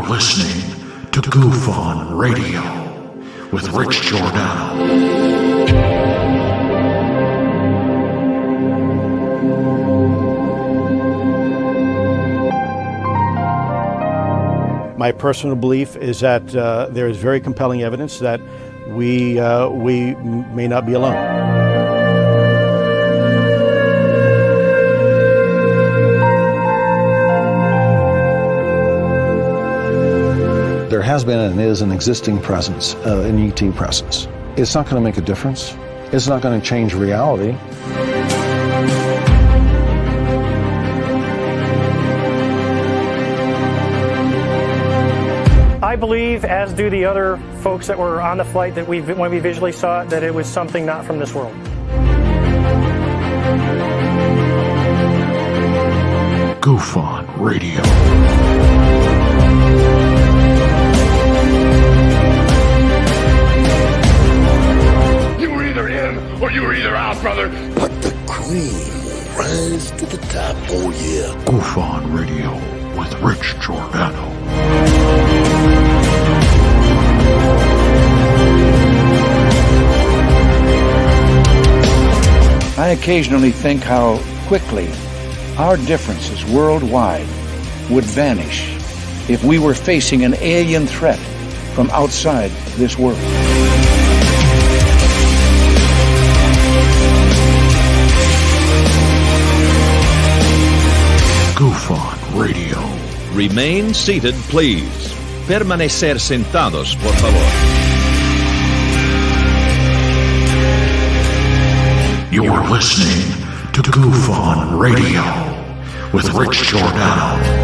are listening to GUFON Radio with Rich Giordano. My personal belief is that there is very compelling evidence that we may not be alone. There has been and is an existing presence, an ET presence. It's not going to make a difference. It's not going to change reality. I believe, as do the other folks that were on the flight, that when we visually saw it, that it was something not from this world. GUFON Radio. You were either in or you were either out, brother. But the cream will rise to the top, oh yeah. GUFON Radio with Rich Giordano. I occasionally think how quickly our differences worldwide would vanish if we were facing an alien threat from outside this world. GUFON Radio. Remain seated, please. Permanecer sentados, por favor. You're listening to GUFON Radio with Rich Giordano.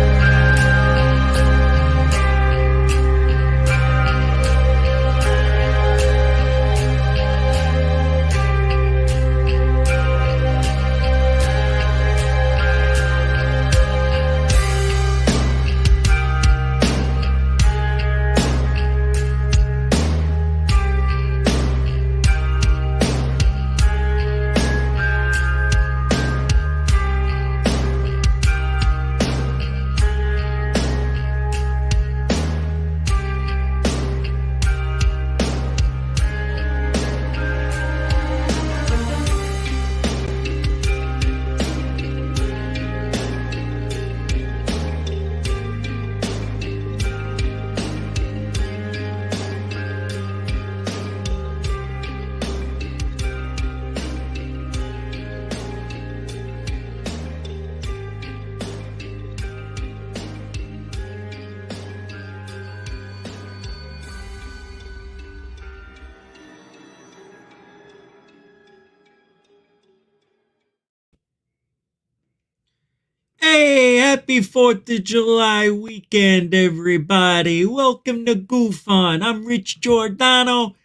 Hey, happy 4th of July weekend, everybody. Welcome to GUFON. I'm Rich Giordano.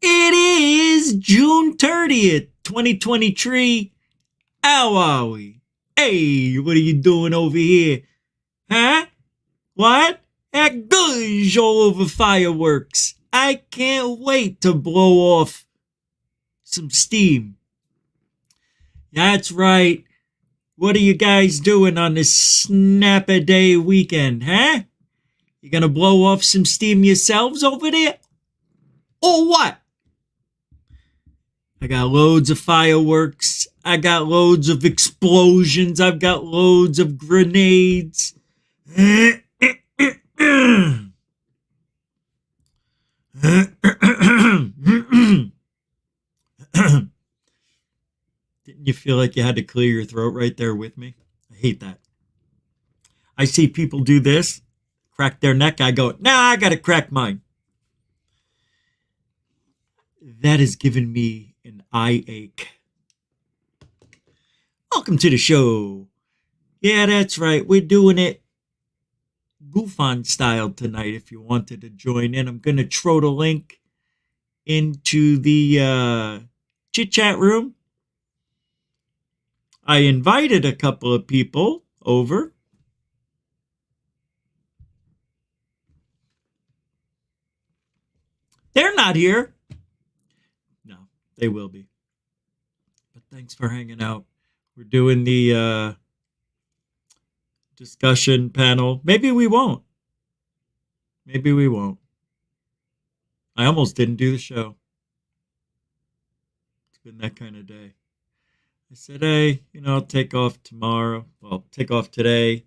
It is June 30th, 2023. How are we? Hey, what are you doing over here? Huh? What? That gosh all over fireworks. I can't wait to blow off some steam. That's right. What are you guys doing on this snap-a-day weekend, huh? You gonna blow off some steam yourselves over there? Or what? I got loads of fireworks. I got loads of explosions. I've got loads of grenades. Didn't you feel like you had to clear your throat right there with me? I hate that. I see people do this, crack their neck. I go, nah, I got to crack mine. That has given me an eye ache. Welcome to the show. Yeah, that's right. We're doing it GUFON style tonight if you wanted to join in. I'm going to throw the link into the chit-chat room. I invited a couple of people over. They're not here. No, they will be. But thanks for hanging out. We're doing the discussion panel. Maybe we won't. Maybe we won't. I almost didn't do the show. It's been that kind of day. I said, hey, I'll take off tomorrow. Well, take off today.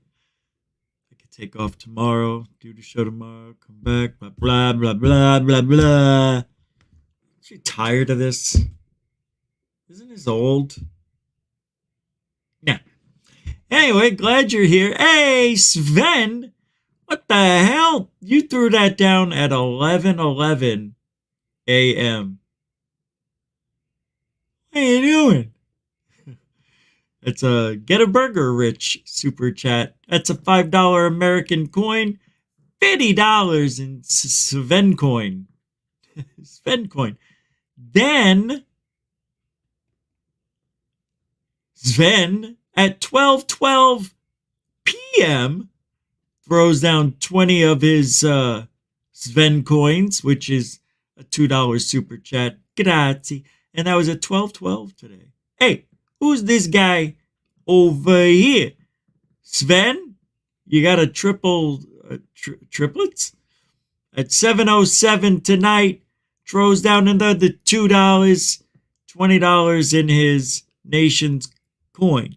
I could take off tomorrow, do the show tomorrow, come back, blah, blah, blah, blah, blah, blah. Aren't you tired of this? Isn't this old? Yeah. Anyway, glad you're here. Hey, Sven, what the hell? You threw that down at 11:11 a.m. What are you doing? It's a Get a Burger Rich super chat. That's a $5 American coin, $50 in Sven coin. Sven coin. Then Sven at 12:12 p.m. throws down 20 of his Sven coins, which is a $2 super chat. Grazie. And that was at 12:12 today. Hey, who's this guy over here? Sven? You got a triplets? At 7:07 tonight, throws down another $2, $20 in his nation's coin.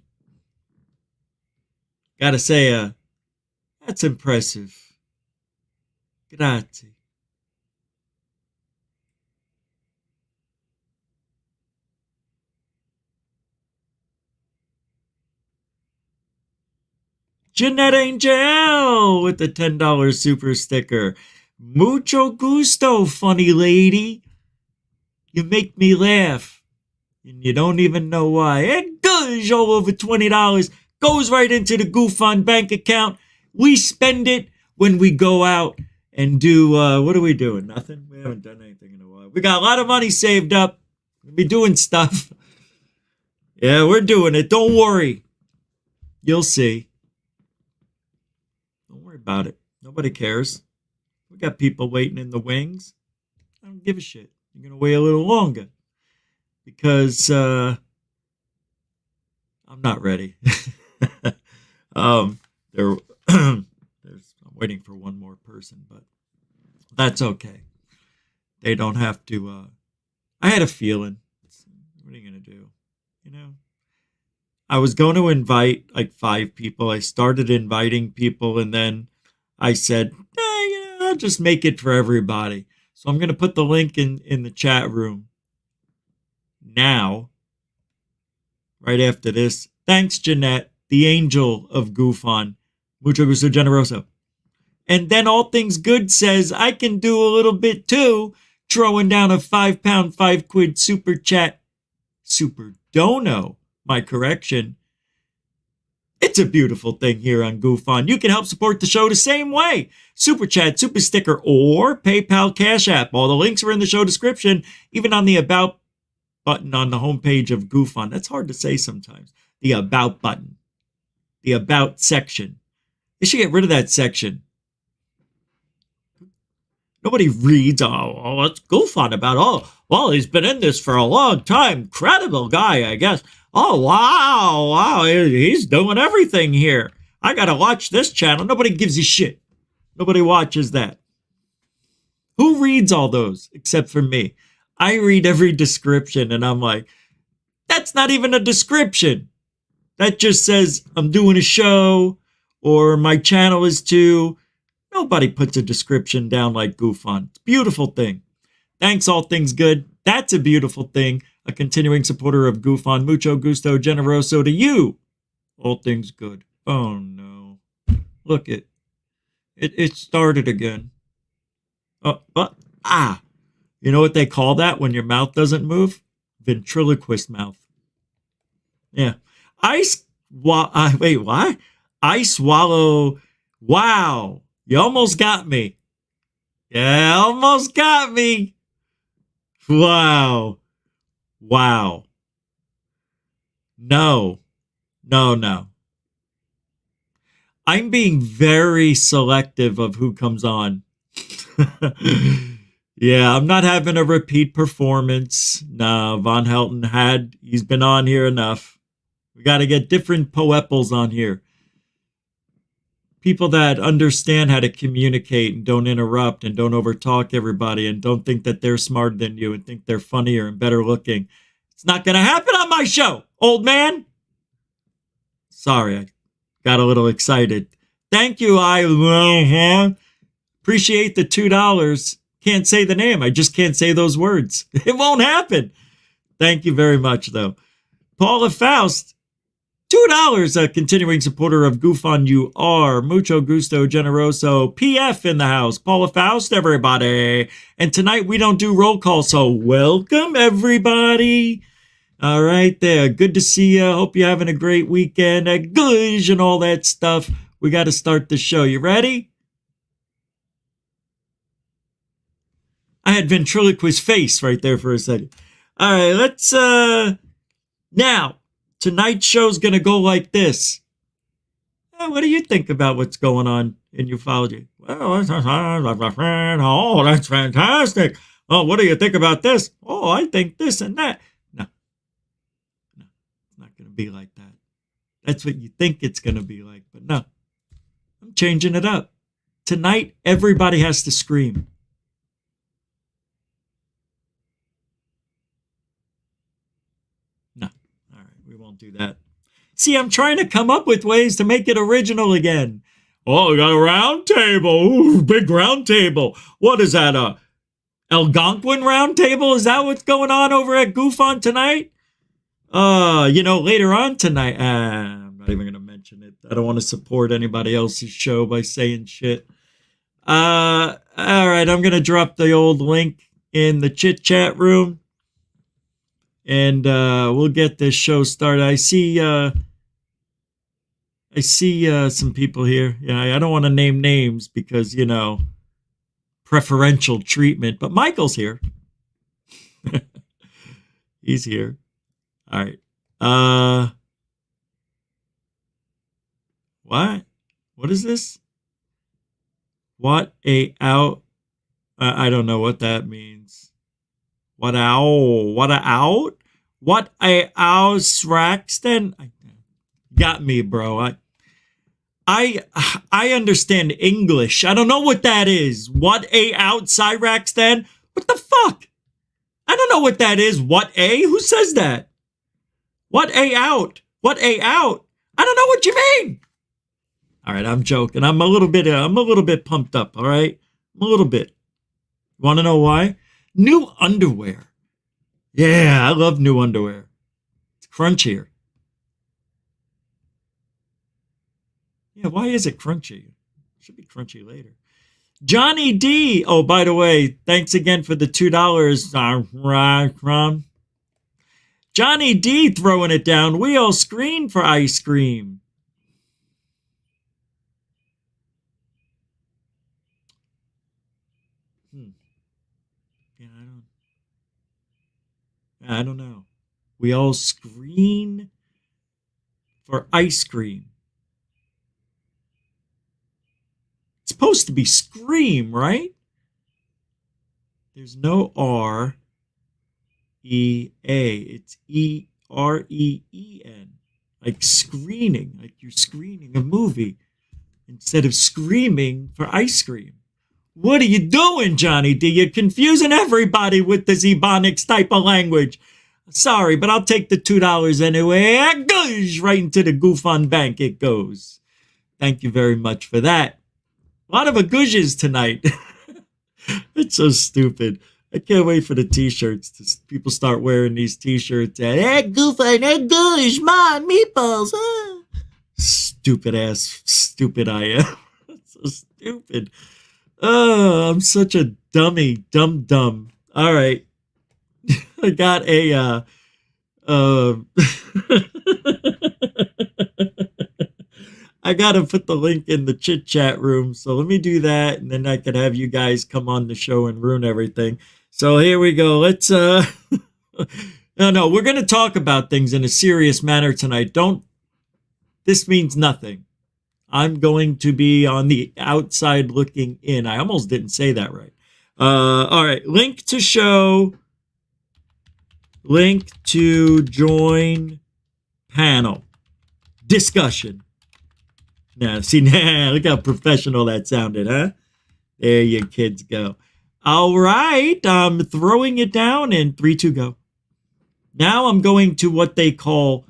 Gotta say, that's impressive. Grazie. Jeanette Angel with the $10 super sticker. Mucho gusto, funny lady. You make me laugh. And you don't even know why. And gosh, all over $20 goes right into the GUFON bank account. We spend it when we go out and do, what are we doing? Nothing? We haven't done anything in a while. We got a lot of money saved up. We'll be doing stuff. Yeah, we're doing it. Don't worry. You'll see. Don't worry about it. Nobody cares. We got people waiting in the wings. I don't give a shit. You're going to wait a little longer. Because I'm not ready. I'm waiting for one more person, but that's okay. They don't have to. I had a feeling. What are you going to do? I was going to invite like 5 people. I started inviting people, and then I said, I'll just make it for everybody. So I'm going to put the link in the chat room now, right after this. Thanks, Jeanette, the angel of GUFON. Mucho gusto, generoso. And then All Things Good says, I can do a little bit too, throwing down a £5, 5 quid super chat. Super dono, my correction. It's a beautiful thing here on GUFON. You can help support the show the same way. Super chat, super sticker, or PayPal Cash App. All the links are in the show description, even on the About button on the homepage of GUFON. That's hard to say sometimes. The About button. The About section. They should get rid of that section. Nobody reads, what's GUFON about? Oh, well, he's been in this for a long time. Credible guy, I guess. Oh, wow, he's doing everything here. I gotta watch this channel. Nobody gives a shit. Nobody watches that. Who reads all those except for me? I read every description and I'm like, that's not even a description. That just says I'm doing a show or my channel is too. Nobody puts a description down like GUFON. It's a beautiful thing. Thanks, All Things Good. That's a beautiful thing. A continuing supporter of GUFON. Mucho gusto, generoso to you. All Things Good. Oh, no. Look, it started again. You know what they call that when your mouth doesn't move? Ventriloquist mouth. Yeah. Wait, what? I swallow. Wow. You almost got me. Yeah, almost got me. Wow. No. I'm being very selective of who comes on. Yeah, I'm not having a repeat performance. No, Von Helton he's been on here enough. We got to get different poeples on here. people that understand how to communicate and don't interrupt and don't overtalk everybody and don't think that they're smarter than you and think they're funnier and better looking. It's not going to happen on my show, old man. Sorry, I got a little excited. Thank you, I appreciate the $2. Can't say the name. I just can't say those words. It won't happen. Thank you very much, though. Paula Faust, $2, a continuing supporter of GUFON you are. Mucho gusto, generoso. PF in the house. Paula Faust, everybody. And tonight we don't do roll call, so welcome, everybody. All right there. Good to see you. Hope you're having a great weekend. Gush and all that stuff. We got to start the show. You ready? I had ventriloquist face right there for a second. All right, let's, now, tonight's show's going to go like this. What do you think about what's going on in ufology? Well, oh, that's fantastic. Oh, what do you think about this? Oh, I think this and that. No, it's not going to be like that. That's what you think it's going to be like, but no. I'm changing it up. Tonight, everybody has to scream. No. All right, we won't do that. See, I'm trying to come up with ways to make it original again. Oh, we got a round table. Ooh, big round table. What is that, a Algonquin round table? Is that what's going on over at GUFON tonight? Later on tonight, I'm not even going to mention it. I don't want to support anybody else's show by saying shit. All right, I'm going to drop the old link in the chit chat room. And we'll get this show started. I see some people here. Yeah, I don't want to name names because, preferential treatment. But Michael's here. He's here. All right. What? What is this? What a out? I don't know what that means. What a owl? What a out? What a owl? Sraxton? Got me, bro. I understand English. I don't know what that is. What a out? Cyraxton? What the fuck? I don't know what that is. What a? Who says that? What a out? What a out? I don't know what you mean. All right, I'm joking. I'm a little bit pumped up. All right, I'm a little bit. You want to know why? New underwear. Yeah, I love new underwear. It's crunchier. Yeah, why is it crunchy? It should be crunchy later. Johnny D. Oh, by the way, thanks again for the $2. Johnny D throwing it down. We all screen for ice cream. Yeah, I don't know. We all screen for ice cream. It's supposed to be scream, right? There's no R-E-A. It's E-R-E-E-N. Like screening. Like you're screening a movie instead of screaming for ice cream. What are you doing, Johnny D? You're confusing everybody with this Ebonics type of language. Sorry, but I'll take the $2 anyway. It goes right into the GUFON bank. It goes. Thank you very much for that. A lot of agushes tonight. It's so stupid. I can't wait for the t-shirts. People start wearing these t-shirts. Hey, GUFON, hey, gush, mom, meatballs. Ah. Stupid ass, stupid I am. So stupid. Oh, I'm such a dummy. Dumb. All right. I got a, I got to put the link in the chit chat room. So let me do that. And then I could have you guys come on the show and ruin everything. So here we go. Let's, no, we're going to talk about things in a serious manner tonight. This means nothing. I'm going to be on the outside looking in. I almost didn't say that right. All right. Link to show. Link to join panel. Discussion. Now, see, look how professional that sounded, huh? There your kids go. All right, I'm throwing it down in 3, 2, go. Now I'm going to what they call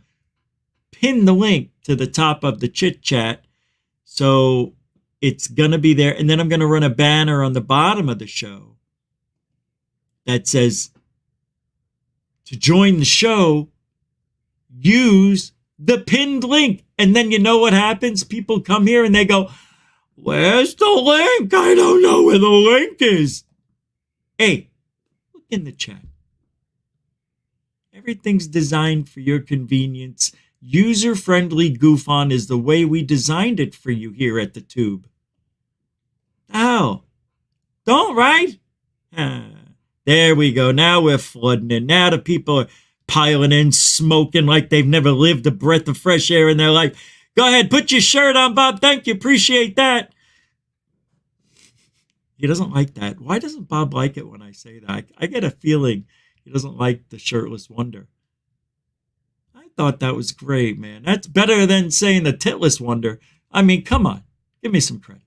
pin the link to the top of the chit chat. So it's going to be there. And then I'm going to run a banner on the bottom of the show that says, to join the show, use the pinned link. And then you know what happens? People come here and they go, where's the link? I don't know where the link is. Hey, look in the chat. Everything's designed for your convenience. User-friendly GUFON is the way we designed it for you here at the Tube. Oh, don't, right? There we go. Now we're flooding in. Now the people are piling in, smoking like they've never lived a breath of fresh air in their life. Go ahead, put your shirt on, Bob. Thank you. Appreciate that. He doesn't like that. Why doesn't Bob like it when I say that? I get a feeling he doesn't like the shirtless wonder. I thought that was great, man. That's better than saying the titless wonder. I mean, come on. Give me some credit.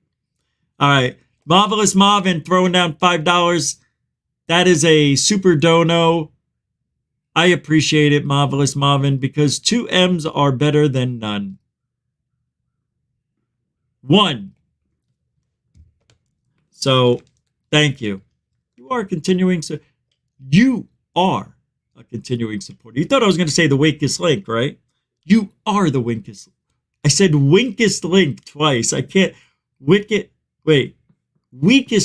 All right. Marvelous Marvin throwing down $5. That is a super dono. I appreciate it, Marvelous Marvin, because 2 M's are better than none. 1. So, thank you. You are continuing. You are a continuing supporter. You thought I was going to say the weakest link, right? You are the weakest. I said weakest link twice. I can't. Weakest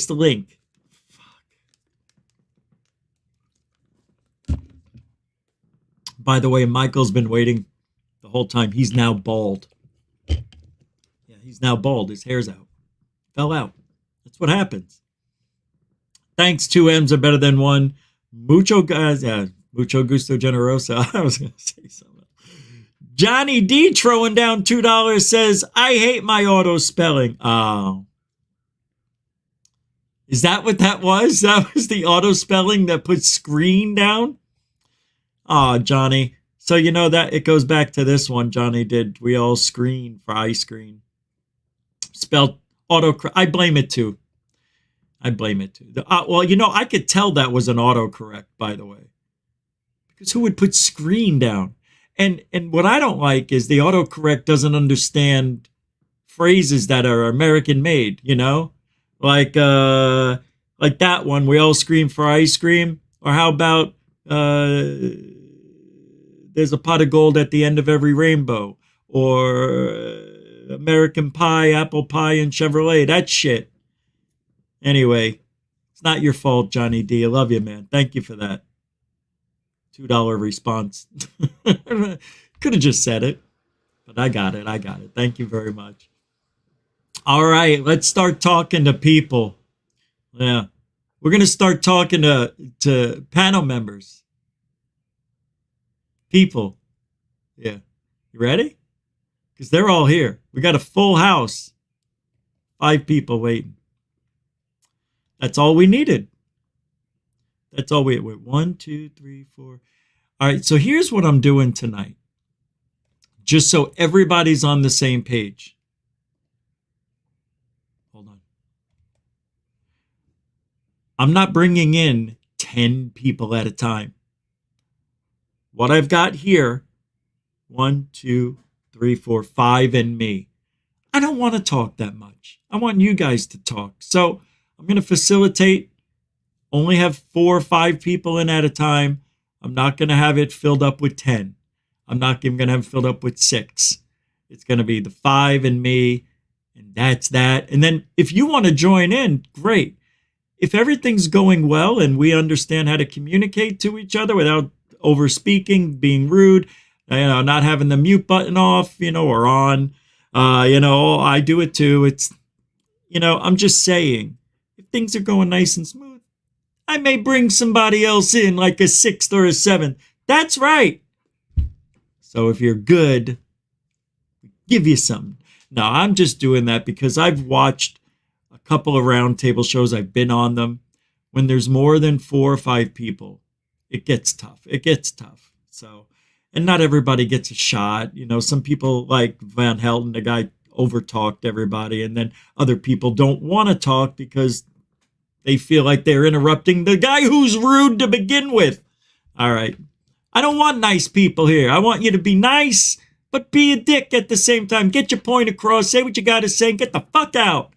link. Fuck. By the way, Michael's been waiting the whole time. He's now bald. Yeah, he's now bald. His hair's out. Fell out. That's what happens. Thanks, 2 M's are better than 1. Mucho gusto generoso. I was going to say something. Johnny D throwing down $2 says, I hate my auto spelling. Oh. Is that what that was? That was the auto spelling that put screen down? Oh, Johnny. So you know that it goes back to this one Johnny did. We all screen for ice cream. Spelled auto. I blame it too. Well, you know, I could tell that was an autocorrect, by the way. Because who would put screen down? And what I don't like is the autocorrect doesn't understand phrases that are American made, you know? Like that one, we all scream for ice cream. Or how about there's a pot of gold at the end of every rainbow. Or American pie, apple pie, and Chevrolet. That shit. Anyway, it's not your fault, Johnny D. I love you, man. Thank you for that. $2 response. Could have just said it, but I got it. Thank you very much. All right, let's start talking to people. Yeah, we're going to start talking to panel members. People. Yeah. You ready? Because they're all here. We got a full house. 5 people waiting. That's all we needed. That's all we had. 1, 2, 3, 4. All right, so here's what I'm doing tonight. Just so everybody's on the same page. Hold on. I'm not bringing in 10 people at a time. What I've got here, 1, 2, 3, 4, 5, and me. I don't want to talk that much. I want you guys to talk. So I'm going to facilitate, only have 4 or 5 people in at a time. I'm not going to have it filled up with 10. I'm not even going to have it filled up with 6. It's going to be the 5 and me, and that's that. And then if you want to join in, great. If everything's going well and we understand how to communicate to each other without over speaking, being rude, not having the mute button off, or on, I do it too. It's, I'm just saying, if things are going nice and smooth, I may bring somebody else in, like a 6th or a 7th. That's right. So if you're good, give you something. No, I'm just doing that because I've watched a couple of roundtable shows. I've been on them. When there's more than 4 or 5 people, it gets tough. So, and not everybody gets a shot. Some people like Van Helden, the guy over-talked everybody, and then other people don't want to talk because they feel like they're interrupting the guy who's rude to begin with. All right. I don't want nice people here. I want you to be nice, but be a dick at the same time. Get your point across. Say what you got to say and get the fuck out.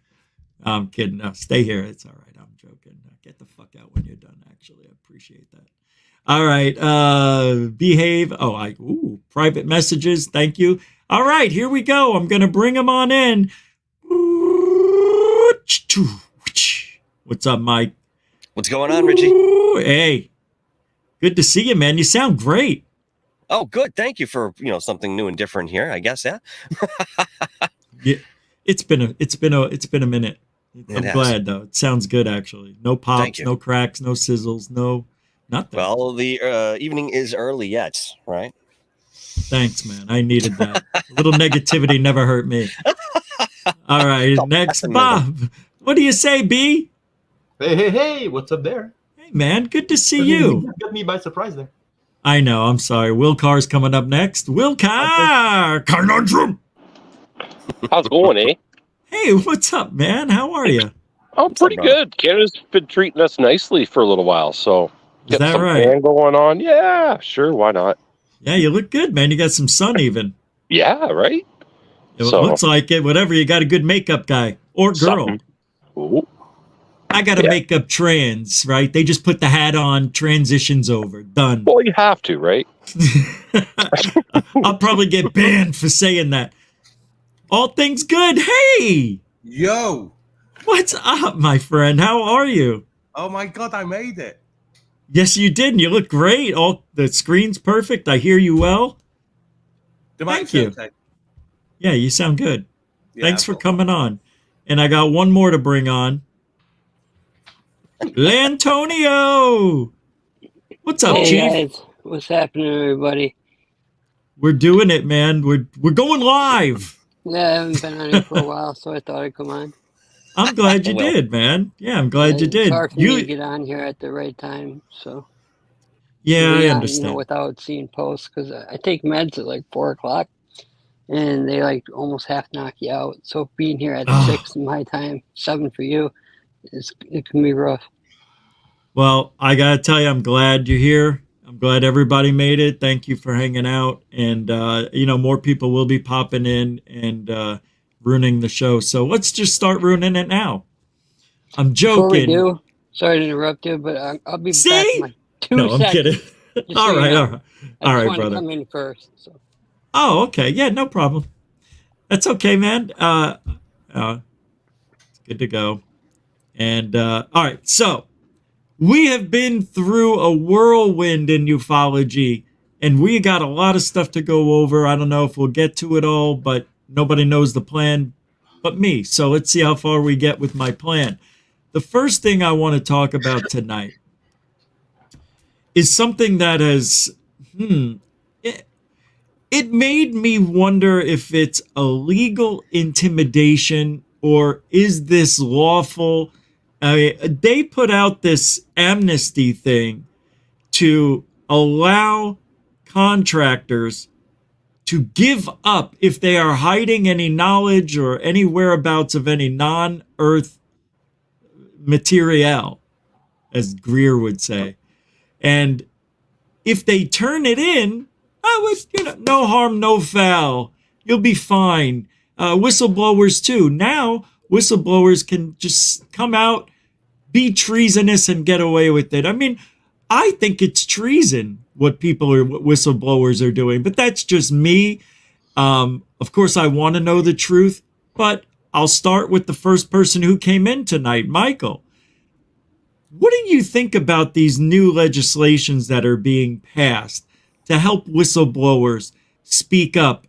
I'm kidding. No, stay here. It's all right. I'm joking. Get the fuck out when you're done, actually. I appreciate that. All right. Behave. Oh, private messages. Thank you. All right. Here we go. I'm going to bring them on in. What's up, Mike? What's going on, Richie? Hey. Good to see you, man. You sound great. Oh, good. Thank you for, something new and different here, I guess, yeah. Yeah. It's been a minute. I'm glad though. It sounds good actually. No pops, no cracks, no sizzles, no nothing. Well, the evening is early yet, right? Thanks, man. I needed that. A little negativity never hurt me. All right, next, Bob. What do you say, B? Hey, what's up there? Hey, man, good to see you. You got me by surprise there. I know, I'm sorry. Will Carr's coming up next. Will Carr! Conundrum! How's it going, eh? Hey, what's up, man? How are you? Oh, pretty good. Canada's been treating us nicely for a little while, so is that right? Fan going on? Yeah, sure. Why not? Yeah, you look good, man. You got some sun, even. Yeah, right. It looks like it. Whatever. You got a good makeup guy or girl. Ooh. I got a makeup trans, right? They just put the hat on, transitions over, done. Well, you have to, right? I'll probably get banned for saying that. All things good. Hey! Yo! What's up, my friend? How are you? Oh my God, I made it. Yes, you did. And you look great. The screen's perfect. I hear you well. Thank you. Okay. Yeah, you sound good. Yeah, thanks for coming on. And I got one more to bring on. Lantonio! What's up, Chief? Guys. What's happening, everybody? We're doing it, man. We're going live. Yeah, I haven't been on it for a while, so I thought I'd come on. I'm glad you did, man. Yeah, I'm glad you did. It's hard for me to get on here at the right time, so. Yeah, I understand. Without seeing posts, because I take meds at like 4 o'clock, and they like almost half knock you out. So being here at 6 my time, 7 for you, it can be rough. Well, I gotta tell you, I'm glad you're here. I'm glad everybody made it. Thank you for hanging out. And, more people will be popping in and ruining the show. So let's just start ruining it now. I'm joking. Before we do, sorry to interrupt you, but I'll be back in like 2 seconds. I'm kidding. All right, brother. Come in first. So. Oh, okay. Yeah, no problem. That's okay, man. It's good to go. And, all right, so. We have been through a whirlwind in ufology, and we got a lot of stuff to go over. I don't know if we'll get to it all, but nobody knows the plan but me. So let's see how far we get with my plan. The first thing I want to talk about tonight is something that has, it made me wonder if it's a legal intimidation or is this lawful. I mean, they put out this amnesty thing to allow contractors to give up if they are hiding any knowledge or any whereabouts of any non-Earth material, as Greer would say. And if they turn it in, no harm, no foul. You'll be fine. Whistleblowers too. Now, whistleblowers can just come out, be treasonous and get away with it. I mean, I think it's treason what whistleblowers are doing, but that's just me. Of course, I want to know the truth, but I'll start with the first person who came in tonight, Michael. What do you think about these new legislations that are being passed to help whistleblowers speak up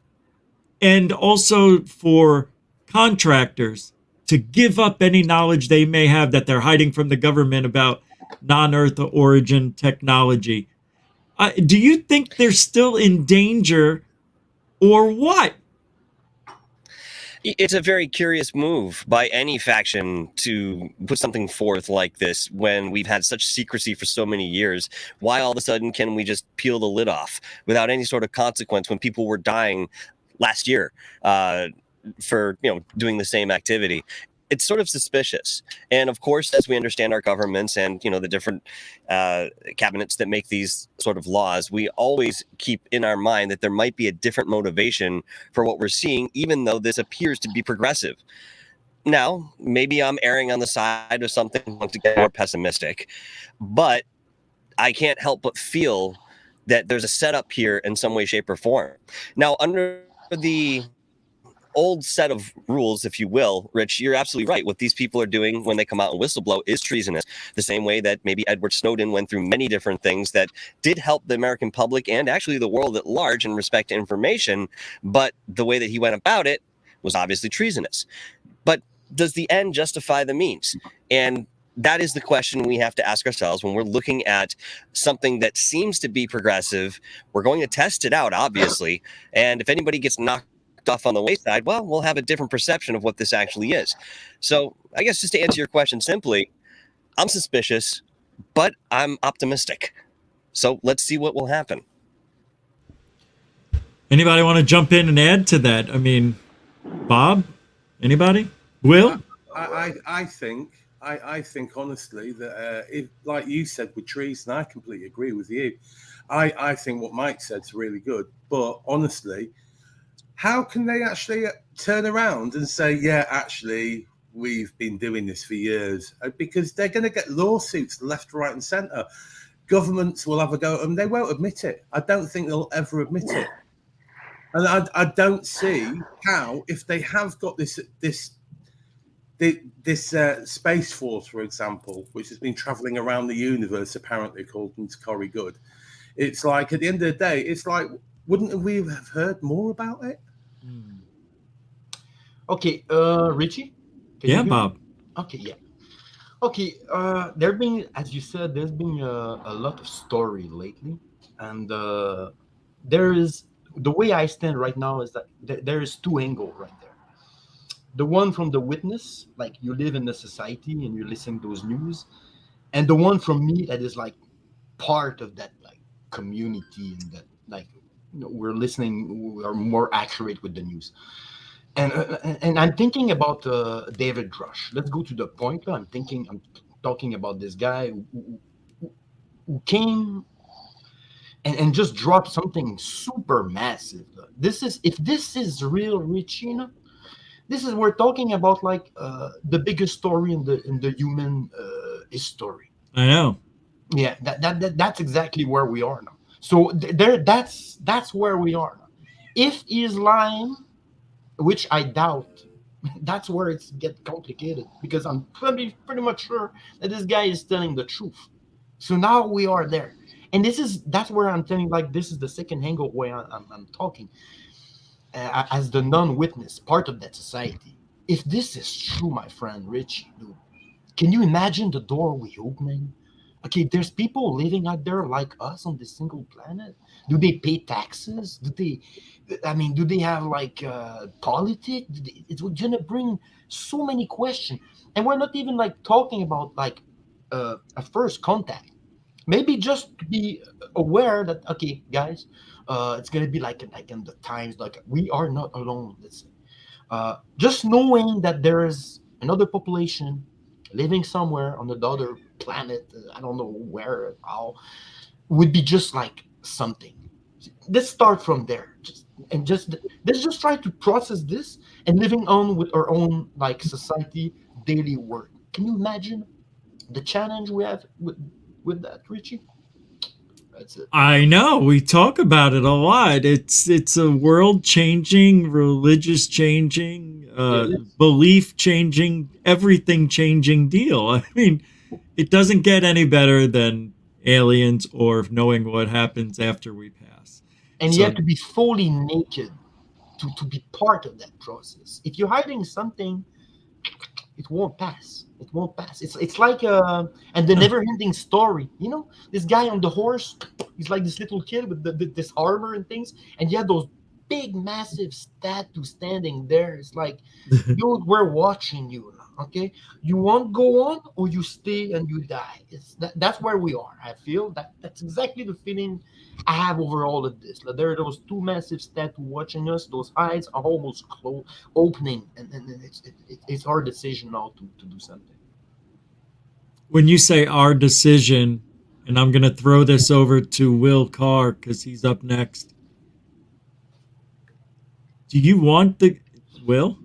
and also for contractors to give up any knowledge they may have that they're hiding from the government about non-Earth origin technology? Do you think they're still in danger or what? It's a very curious move by any faction to put something forth like this when we've had such secrecy for so many years. Why all of a sudden can we just peel the lid off without any sort of consequence when people were dying last year? for doing the same activity. It's sort of suspicious. And of course, as we understand our governments and the different cabinets that make these sort of laws, we always keep in our mind that there might be a different motivation for what we're seeing, even though this appears to be progressive. Now, maybe I'm erring on the side of something to get more pessimistic, but I can't help but feel that there's a setup here in some way, shape, or form. Now, under the old set of rules, if you will, Rich, you're absolutely right. What these people are doing when they come out and whistleblow is treasonous, the same way that maybe Edward Snowden went through many different things that did help the American public and actually the world at large in respect to information, but the way that he went about it was obviously treasonous. But does the end justify the means? And that is the question we have to ask ourselves when we're looking at something that seems to be progressive. We're going to test it out, obviously, and if anybody gets knocked off on the wayside, well, we'll have a different perception of what this actually is. So I guess just to answer your question simply, I'm suspicious, but I'm optimistic. So let's see what will happen. Anybody want to jump in and add to that? I mean, Bob? Anybody? Will? I think honestly that if, like you said with treason, I completely agree with you. I think what Mike said's really good, but honestly, how can they actually turn around and say, yeah, actually, we've been doing this for years? Because they're going to get lawsuits left, right, and centre. Governments will have a go at them. They won't admit it. I don't think they'll ever admit it. And I don't see how, if they have got this Space Force, for example, which has been travelling around the universe, apparently, according to Corey Good, it's like, at the end of the day, it's like, wouldn't we have heard more about it? Okay, Richie? Yeah, Bob. Okay, yeah. Okay, there been, as you said, there's been a lot of story lately, and there is, the way I stand right now is that there is two angles right there. The one from the witness, like you live in the society and you listen to those news, and the one from me that is like part of that like community, and that like we're listening, we are more accurate with the news. And I'm thinking about David Rush. Let's go to the point. I'm talking about this guy who came and just dropped something super massive. If this is real, Richie, this is, we're talking about like the biggest story in the human history. I know. Yeah, that's exactly where we are now. So that's where we are now. If he's lying, which I doubt, that's where it's get complicated, because I'm pretty much sure that this guy is telling the truth. So now we are there, and that's where I'm telling, like, this is the second angle where I'm talking as the non-witness part of that society. If this is true, my friend Rich, dude, can you imagine the door we opening? Okay, there's people living out there like us on this single planet. Do they pay taxes? Do they have like politics? It's gonna bring so many questions, and we're not even like talking about like a first contact. Maybe just to be aware that, okay, guys, it's gonna be like in the times, like we are not alone. Let's say, just knowing that there is another population living somewhere on another planet, I don't know where, how, would be just like something. Let's start from there, let's just try to process this and living on with our own like society daily work. Can you imagine the challenge we have with that, Richie? That's it. I know, we talk about it a lot. It's a world changing, religious changing, belief changing, everything changing deal. I mean, it doesn't get any better than aliens or knowing what happens after we pass. And you have to be fully naked to be part of that process. If you're hiding something, it won't pass. It won't pass. It's like and the never-ending story. You know, this guy on the horse, he's like this little kid with this armor and things, and you have those big, massive statues standing there. It's like, dude, we're watching you now. Okay, you won't go on, or you stay and you die. That's where we are. I feel that's exactly the feeling I have over all of this. Like, there are those two massive statues watching us. Those eyes are almost opening, and it's our decision now to do something. When you say our decision, and I'm going to throw this over to Will Carr because he's up next. Do you want the Will?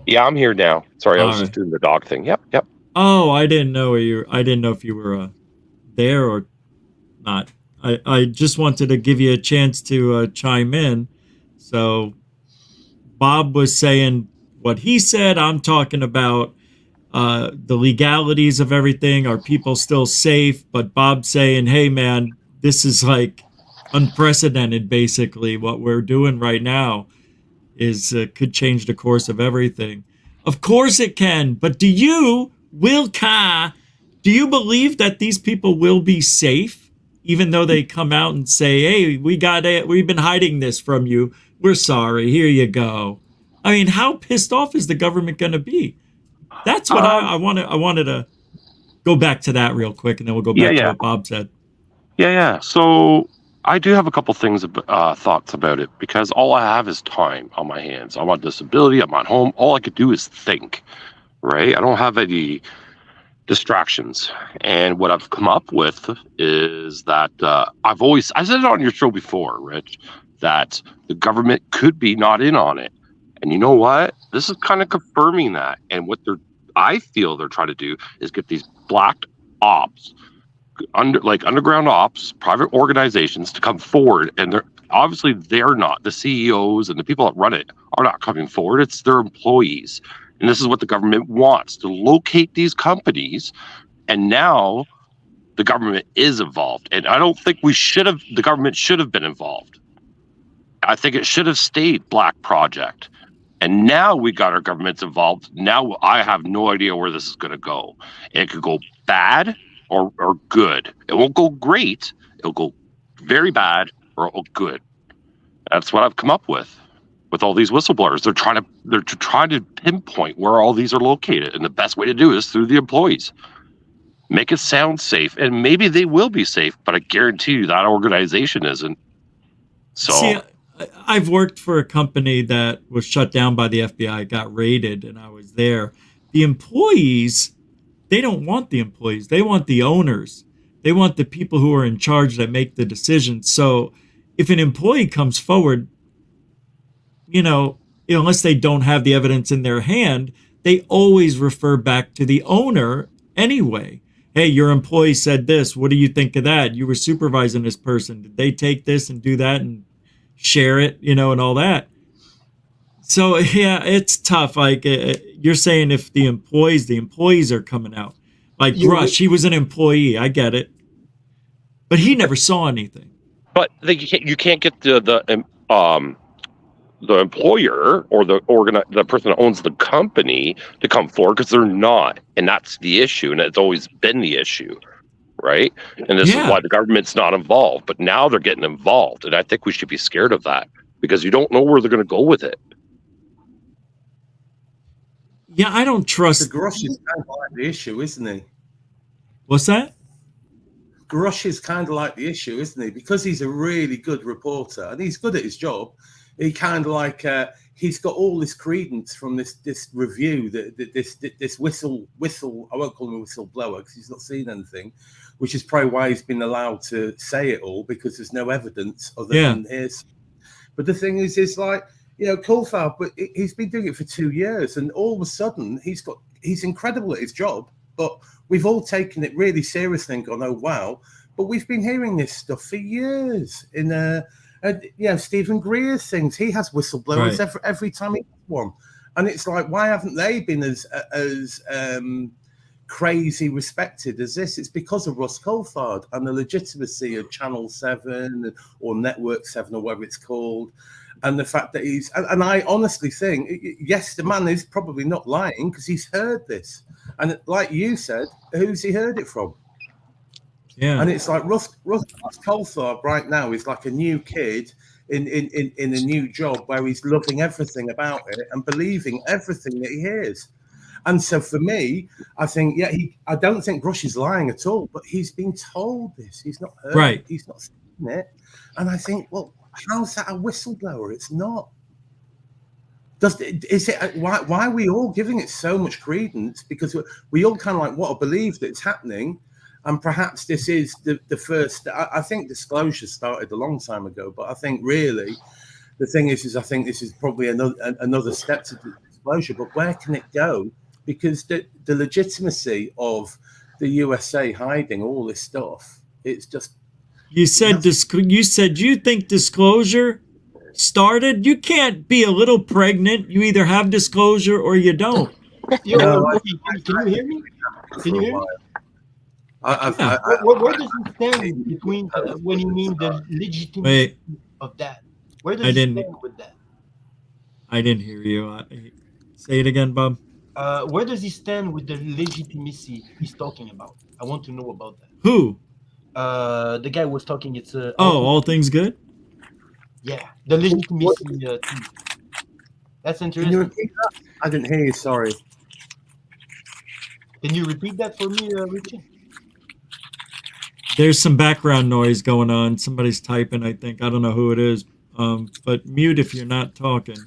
Yeah, I'm here now. Sorry, I was All just right. doing the dog thing. Yep. Oh, I didn't know I didn't know if you were there or not. I just wanted to give you a chance to chime in. So Bob was saying what he said. I'm talking about the legalities of everything. Are people still safe? But Bob's saying, hey, man, this is like unprecedented, basically. What we're doing right now is could change the course of everything. Of course it can. But do you, Will Carr, do you believe that these people will be safe, even though they come out and say, hey, we got it. We've been hiding this from you. We're sorry. Here you go. I mean, how pissed off is the government going to be? That's what I wanted to go back to that real quick, and then we'll go back to what Bob said. Yeah. So I do have a couple things, thoughts about it, because all I have is time on my hands. I'm on disability. I'm at home. All I could do is think, right? I don't have any distractions. And what I've come up with is that I said it on your show before, Rich, that the government could be not in on it. And you know what? This is kind of confirming that. And what I feel they're trying to do is get these black ops, underground ops, private organizations to come forward. And they're not. The CEOs and the people that run it are not coming forward. It's their employees. And this is what the government wants, to locate these companies. And now the government is involved. And I don't think the government should have been involved. I think it should have stayed Black Project. And now we got our governments involved. Now I have no idea where this is going to go. It could go bad or good. It won't go great. It'll go very bad or good. That's what I've come up with all these whistleblowers. They're trying to pinpoint where all these are located, and the best way to do it is through the employees. Make it sound safe, and maybe they will be safe, but I guarantee you that organization isn't. So. See, I've worked for a company that was shut down by the FBI, got raided, and I was there. The employees, they don't want the employees. They want the owners. They want the people who are in charge that make the decisions. So if an employee comes forward, unless they don't have the evidence in their hand, they always refer back to the owner anyway. Hey, your employee said this. What do you think of that? You were supervising this person. Did they take this and do that and share it, and all that? So yeah, it's tough. Like you're saying, if the employees are coming out, like Rush, he was an employee. I get it, but he never saw anything. But you can't get the employer or the person that owns the company to come forward, because they're not, and that's the issue, and it's always been the issue. Right. And this is why the government's not involved. But now they're getting involved. And I think we should be scared of that, because you don't know where they're going to go with it. Yeah, I don't trust. Grush is kind of like the issue, isn't he? What's that? Grush is kind of like the issue, isn't he? Because he's a really good reporter and he's good at his job. He kind of like he's got all this credence from this review, this whistle. I won't call him a whistleblower because he's not seen anything, which is probably why he's been allowed to say it all, because there's no evidence other than his. But the thing is like, Coulthard, but he's been doing it for 2 years, and all of a sudden he's incredible at his job. But we've all taken it really seriously and gone, oh wow! But we've been hearing this stuff for years. Stephen Greer things. He has whistleblowers every time he has one, and it's like, why haven't they been as crazy respected as this? It's because of Russ Coulthard and the legitimacy of Channel 7 or Network 7 or whatever it's called, and the fact that and I honestly think, yes, the man is probably not lying because he's heard this, and like you said, who's he heard it from? Yeah, and it's like Russ Coulthard right now is like a new kid in a new job where he's loving everything about it and believing everything that he hears. And so for me, I think, yeah, I don't think Rush is lying at all, but he's been told this. He's not heard Right. it. He's not seen it. And I think, well, how's that a whistleblower? It's not. Why are we all giving it so much credence? Because we all kind of like want to believe that it's happening. And perhaps this is the first. I think disclosure started a long time ago, but I think really the thing is I think this is probably another step to disclosure. But where can it go? Because the legitimacy of the USA hiding all this stuff, it's just. You said you think disclosure started. You can't be a little pregnant. You either have disclosure or you don't. Can you hear me? Can you hear me? Where does it stand between when you mean the legitimacy of that? Where does it stand with that? I didn't hear you. Say it again, Bob. Where does he stand with the legitimacy he's talking about? I want to know about that. Who? The guy was talking. It's all things good. Yeah, the legitimacy thing. That's interesting. Can you repeat that? I didn't hear you. Sorry. Can you repeat that for me, Richie? There's some background noise going on. Somebody's typing, I think. I don't know who it is. But mute if you're not talking.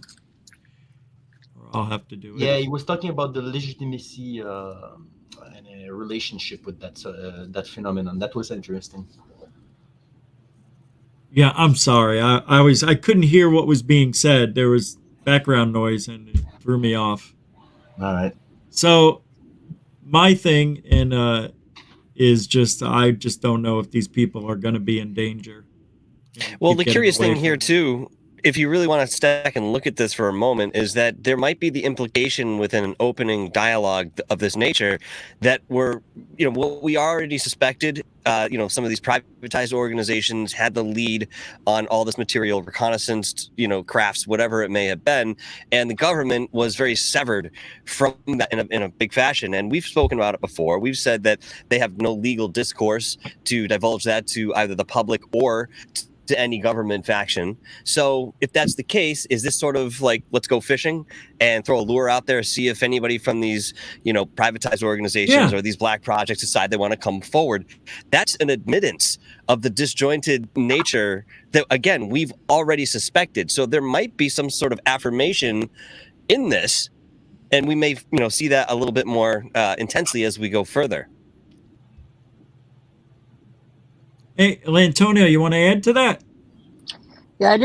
Or I'll have to do it. Yeah, he was talking about the legitimacy and a relationship with that phenomenon. That was interesting. Yeah, I'm sorry. I couldn't hear what was being said. There was background noise and it threw me off. All right. So my thing is just I just don't know if these people are going to be in danger. Well, the curious thing here too, if you really want to step back and look at this for a moment, is that there might be the implication within an opening dialogue of this nature that what we already suspected. Some of these privatized organizations had the lead on all this material, reconnaissance, crafts, whatever it may have been, and the government was very severed from that in a big fashion. And we've spoken about it before. We've said that they have no legal discourse to divulge that to either the public or to any government faction. So if that's the case, is this sort of like, let's go fishing and throw a lure out there, see if anybody from these, privatized organizations or these black projects decide they want to come forward? That's an admittance of the disjointed nature that, again, we've already suspected. So there might be some sort of affirmation in this, and we may, see that a little bit more intensely as we go further. Hey, Antonio, you want to add to that? Yeah,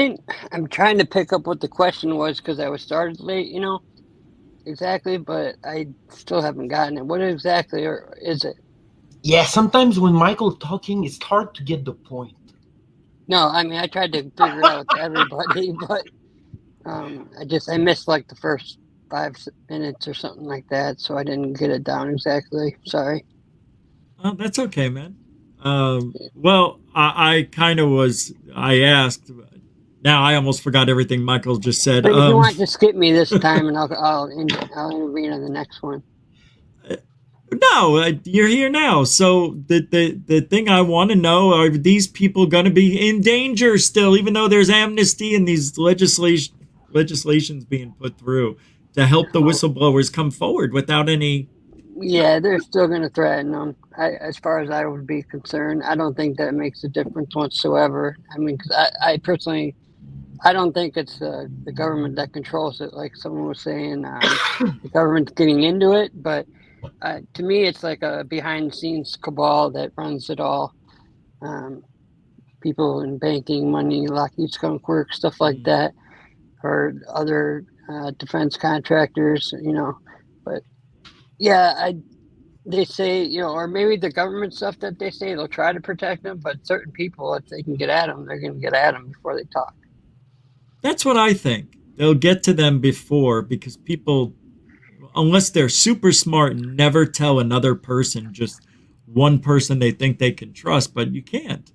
I'm trying to pick up what the question was because I was started late, exactly, but I still haven't gotten it. What exactly is it? Yeah, sometimes when Michael's talking, it's hard to get the point. No, I mean, I tried to figure it out with everybody, but I missed like the first 5 minutes or something like that, so I didn't get it down exactly. Sorry. Oh, that's okay, man. Well, I kind of I asked. Now I almost forgot everything Michael just said. But if you want to skip me this time, and I'll intervene on the next one. No, you're here now. So the thing I want to know, are these people going to be in danger still, even though there's amnesty and these legislations being put through to help the whistleblowers come forward without any... Yeah, they're still going to threaten them. As far as I would be concerned, I don't think that makes a difference whatsoever. I mean, because I personally, I don't think it's the government that controls it, like someone was saying. The government's getting into it, but to me, it's like a behind-the-scenes cabal that runs it all. People in banking, money, Lockheed Skunk Works, stuff like that, or other defense contractors, But yeah, they say, or maybe the government stuff that they say, they'll try to protect them, but certain people, if they can get at them, they're going to get at them before they talk. That's what I think. They'll get to them before, because people, unless they're super smart, never tell another person, just one person they think they can trust, but you can't.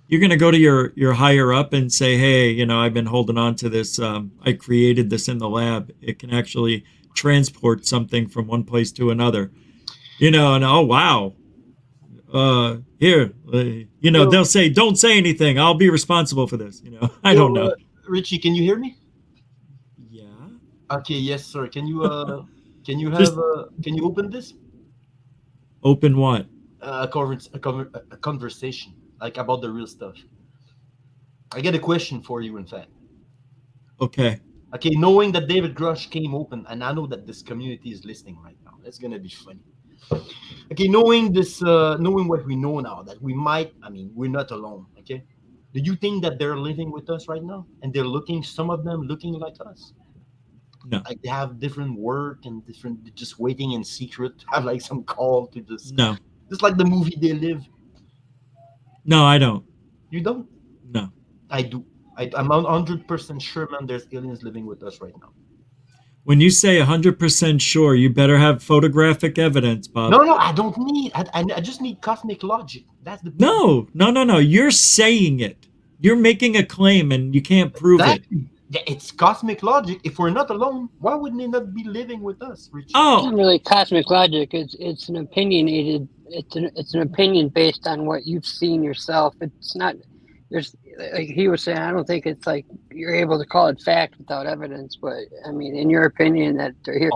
You're going to go to your higher up and say, hey, I've been holding on to this. I created this in the lab. It can actually transport something from one place to another, and oh, wow. They'll say, don't say anything. I'll be responsible for this. I don't know. Richie, can you hear me? Yeah. Okay. Yes, sir. Can you Can you Just- have? Can you open this? Open what? A conversation like about the real stuff. I get a question for you, in fact. Okay. Okay, knowing that David Grush came open, and I know that this community is listening right now. That's gonna be funny. Okay, knowing this, knowing what we know now, that we might, I mean, we're not alone. Okay, do you think that they're living with us right now, and they're looking, some of them looking like us? No. Like they have different work and different, just waiting in secret, have like some call to just, No. just like the movie They Live. No, I don't. You don't? No. I do. I'm 100% sure, man. There's aliens living with us right now. When you say 100% sure, you better have photographic evidence, Bob. No, I don't need. I just need cosmic logic. That's the No. You're saying it. You're making a claim, and you can't prove it. Yeah, it's cosmic logic. If we're not alone, why would they not be living with us, Richard? It's not really cosmic logic. It's an opinionated. It's an opinion based on what you've seen yourself. It's not. There's, like he was saying, I don't think it's like you're able to call it fact without evidence. But I mean, in your opinion, that they're here.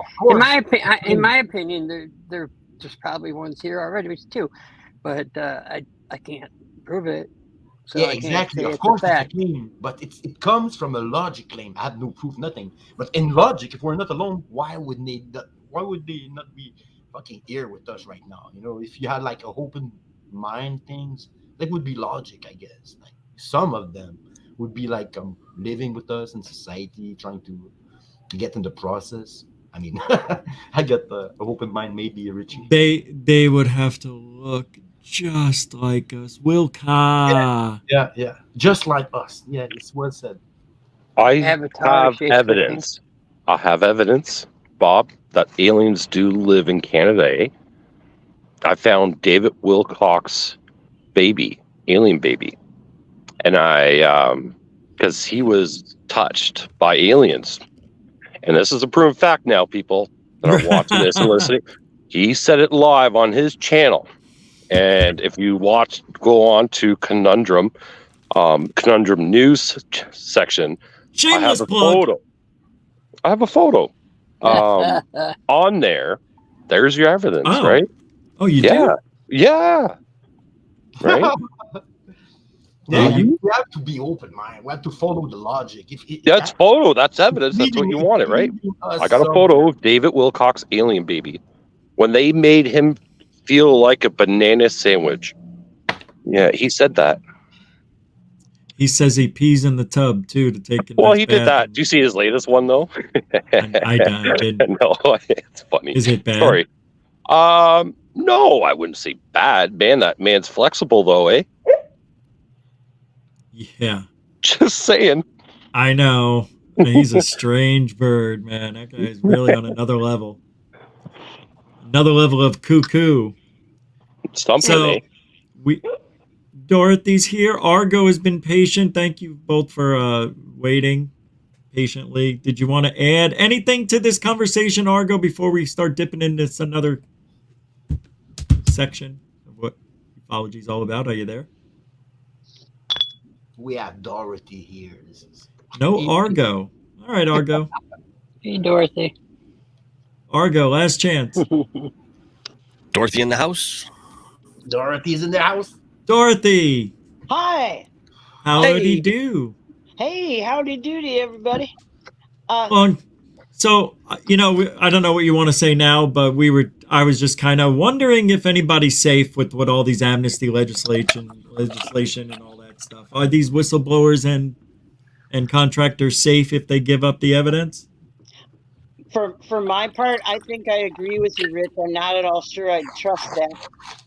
In my opinion, there's probably ones here already too, but I can't prove it. So yeah, I can't exactly. say Of it's course, a fact. it's a claim, but it comes from a logic claim. I have no proof, nothing. But in logic, if we're not alone, why would they not be fucking here with us right now? You know, if you had like a open mind things, that would be logic, I guess. Like some of them would be like living with us in society, trying to get in the process. I mean, I get the open mind, maybe Richie. They would have to look just like us. Wilka. Yeah. Just like us. Yeah, it's well said. I Avatar have shaped evidence. I have evidence, Bob, that aliens do live in Canada. Eh? I found David Wilcock's baby, alien baby, and I, because he was touched by aliens, and this is a proven fact now. People that are watching this and listening, he said it live on his channel. And if you go on to Conundrum News section, Shameless I have a plug. photo. I have a photo. On there, there's your evidence, Oh. right? Oh, you do? Yeah. Right? Yeah, Well, you have to be open mind. We have to follow the logic. That's photo. That's evidence. That's what you wanted, right? I got a photo of David Wilcock's alien baby when they made him feel like a banana sandwich. Yeah, he said that. He says he pees in the tub too to take a Well, nice he did bath. that. Do you see his latest one though? I didn't. No, it's funny. Is it bad? Sorry. No, I wouldn't say bad. Man, that man's flexible though, eh? Yeah. Just saying. I know. He's a strange bird, man. That guy's really on another level. Another level of cuckoo. Something, So eh? Dorothy's here. Argo has been patient. Thank you both for waiting patiently. Did you want to add anything to this conversation, Argo, before we start dipping into this another section of what ufology is all about? Are you there? We have Dorothy here. This is No Argo. All right, Argo. Hey, Dorothy. Argo, last chance. Dorothy in the house. Dorothy's in the house. Dorothy, Hi. howdy do? Hey, howdy doody, everybody. So, I don't know what you want to say now, but I was just kind of wondering if anybody's safe with what all these amnesty legislation and all that stuff. Are these whistleblowers and contractors safe if they give up the evidence? For my part, I think I agree with you, Rich. I'm not at all sure I'd trust that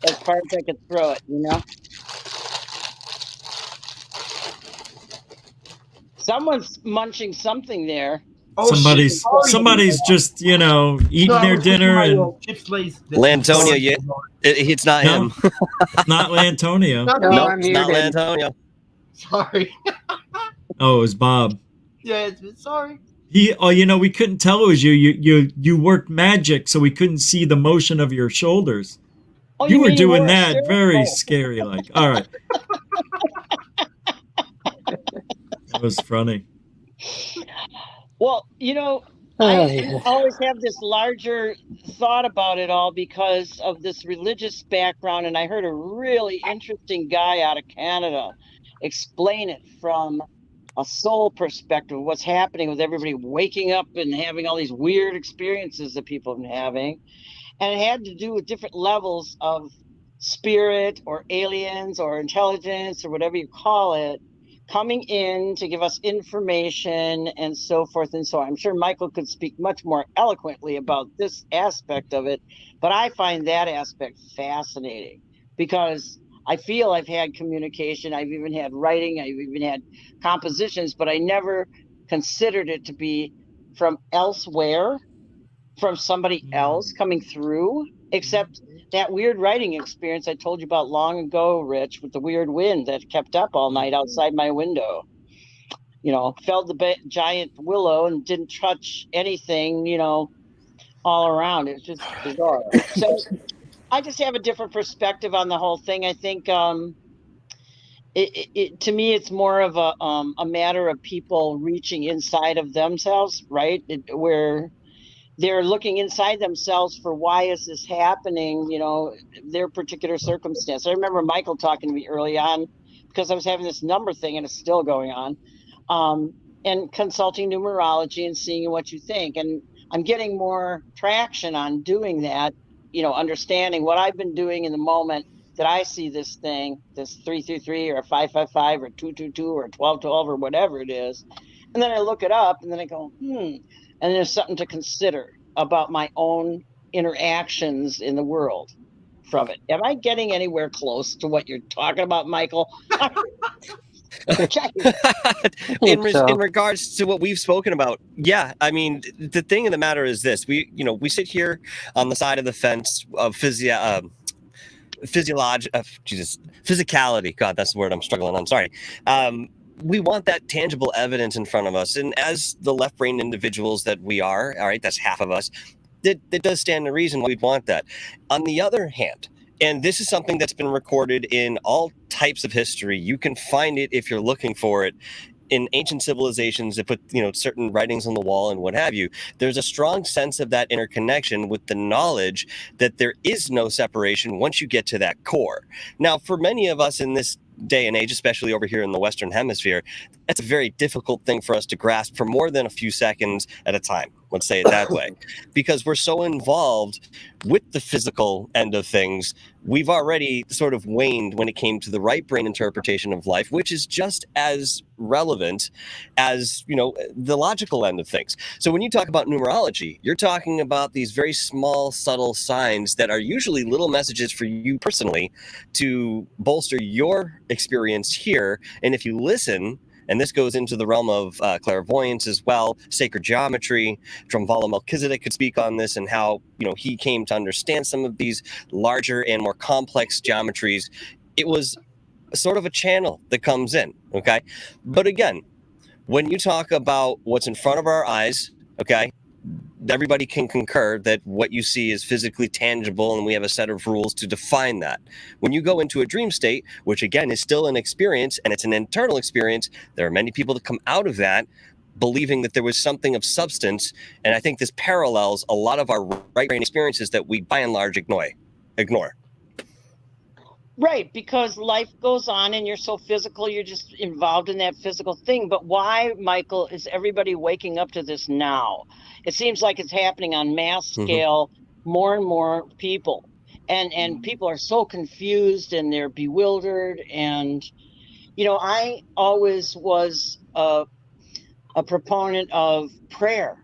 as far as I could throw it, you know? Someone's munching something there. Somebody's just, eating their dinner and Lantonio, yeah, it's not him. Not Lantonio. No, it's not Lantonio. Sorry. Oh, it was Bob. Yeah, sorry. We couldn't tell it was you. You worked magic, so we couldn't see the motion of your shoulders. Oh, you were mean doing wore a that shirt? very Oh. scary like. All right. That was funny. Well, I always have this larger thought about it all because of this religious background, and I heard a really interesting guy out of Canada explain it from a soul perspective, what's happening with everybody waking up and having all these weird experiences that people have been having. And it had to do with different levels of spirit or aliens or intelligence or whatever you call it coming in to give us information and so forth and so on. I'm sure Michael could speak much more eloquently about this aspect of it, but I find that aspect fascinating because I feel I've had communication, I've even had writing, I've even had compositions, but I never considered it to be from elsewhere, from somebody else coming through, except that weird writing experience I told you about long ago, Rich, with the weird wind that kept up all night outside my window. You know, felled the giant willow and didn't touch anything, you know, all around. It's just bizarre. So I just have a different perspective on the whole thing. I think to me, it's more of a matter of people reaching inside of themselves, right? Where they're looking inside themselves for why is this happening, you know, their particular circumstance. I remember Michael talking to me early on because I was having this number thing and it's still going on, and consulting numerology and seeing what you think. And I'm getting more traction on doing that, you know, understanding what I've been doing in the moment that I see this thing, this 333 or 555 or 222 or 1212 or whatever it is. And then I look it up and then I go, and there's something to consider about my own interactions in the world from it. Am I getting anywhere close to what you're talking about, Michael? in regards to what we've spoken about, yeah, I mean, the thing of the matter is this: we sit here on the side of the fence of physicality. God, that's the word I'm struggling on. Sorry. We want that tangible evidence in front of us. And as the left-brained individuals that we are, all right, that's half of us, it does stand to reason why we'd want that. On the other hand, and this is something that's been recorded in all types of history, you can find it if you're looking for it in ancient civilizations that put, you know, certain writings on the wall and what have you. There's a strong sense of that interconnection with the knowledge that there is no separation once you get to that core. Now, for many of us in this day and age, especially over here in the Western Hemisphere, that's a very difficult thing for us to grasp for more than a few seconds at a time. Let's say it that way, because we're so involved with the physical end of things. We've already sort of waned when it came to the right brain interpretation of life, which is just as relevant as, you know, the logical end of things. So when you talk about numerology, you're talking about these very small, subtle signs that are usually little messages for you personally to bolster your experience here. And if you listen, and this goes into the realm of clairvoyance as well, sacred geometry. Drumvala Melchizedek could speak on this and how, you know, he came to understand some of these larger and more complex geometries. It was sort of a channel that comes in, okay? But again, when you talk about what's in front of our eyes, okay, everybody can concur that what you see is physically tangible, and we have a set of rules to define that. When you go into a dream state, which again is still an experience, and it's an internal experience, there are many people that come out of that believing that there was something of substance, and I think this parallels a lot of our right brain experiences that we by and large ignore. Right, because life goes on and you're so physical, you're just involved in that physical thing. But why, Michael, is everybody waking up to this now? It seems like it's happening on mass scale, more and more people. And people are so confused and they're bewildered. And, you know, I always was a proponent of prayer,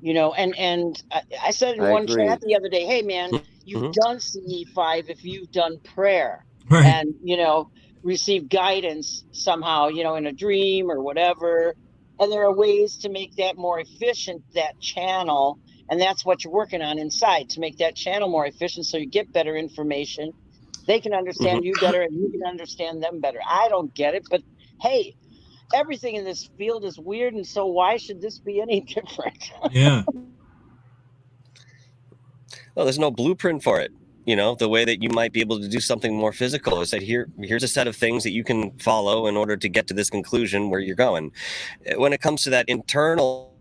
you know, and I said in one chat the other day, hey, man, you've done CE5 if you've done prayer. Right. And, you know, receive guidance somehow, you know, in a dream or whatever. And there are ways to make that more efficient, that channel. And that's what you're working on inside, to make that channel more efficient so you get better information. They can understand you better and you can understand them better. I don't get it, but hey, everything in this field is weird. And so why should this be any different? Yeah. Well, there's no blueprint for it. You know, the way that you might be able to do something more physical is that here's a set of things that you can follow in order to get to this conclusion where you're going. When it comes to that internal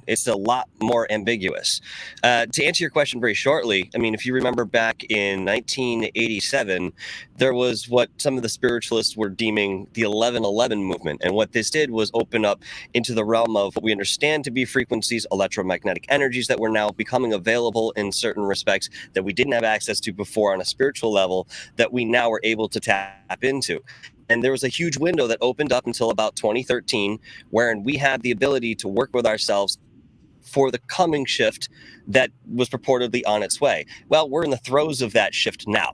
It's a lot more ambiguous. To answer your question very shortly, I mean, if you remember back in 1987, there was what some of the spiritualists were deeming the 1111 movement. And what this did was open up into the realm of what we understand to be frequencies, electromagnetic energies that were now becoming available in certain respects that we didn't have access to before on a spiritual level that we now were able to tap into. And there was a huge window that opened up until about 2013, wherein we had the ability to work with ourselves for the coming shift that was purportedly on its way. Well, we're in the throes of that shift now.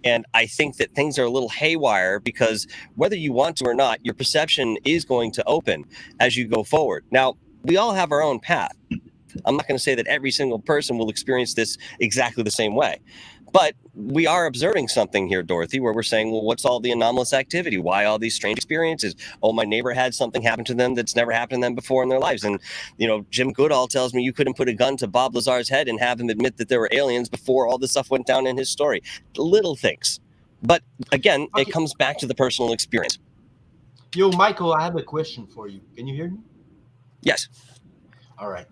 And I think that things are a little haywire because whether you want to or not, your perception is going to open as you go forward. Now, we all have our own path. I'm not going to say that every single person will experience this exactly the same way. But we are observing something here, Dorothy, where we're saying, well, what's all the anomalous activity? Why all these strange experiences? Oh, my neighbor had something happen to them that's never happened to them before in their lives. And, you know, Jim Goodall tells me you couldn't put a gun to Bob Lazar's head and have him admit that there were aliens before all this stuff went down in his story. Little things. But again, it comes back to the personal experience. Yo, Michael, I have a question for you. Can you hear me? Yes. All right.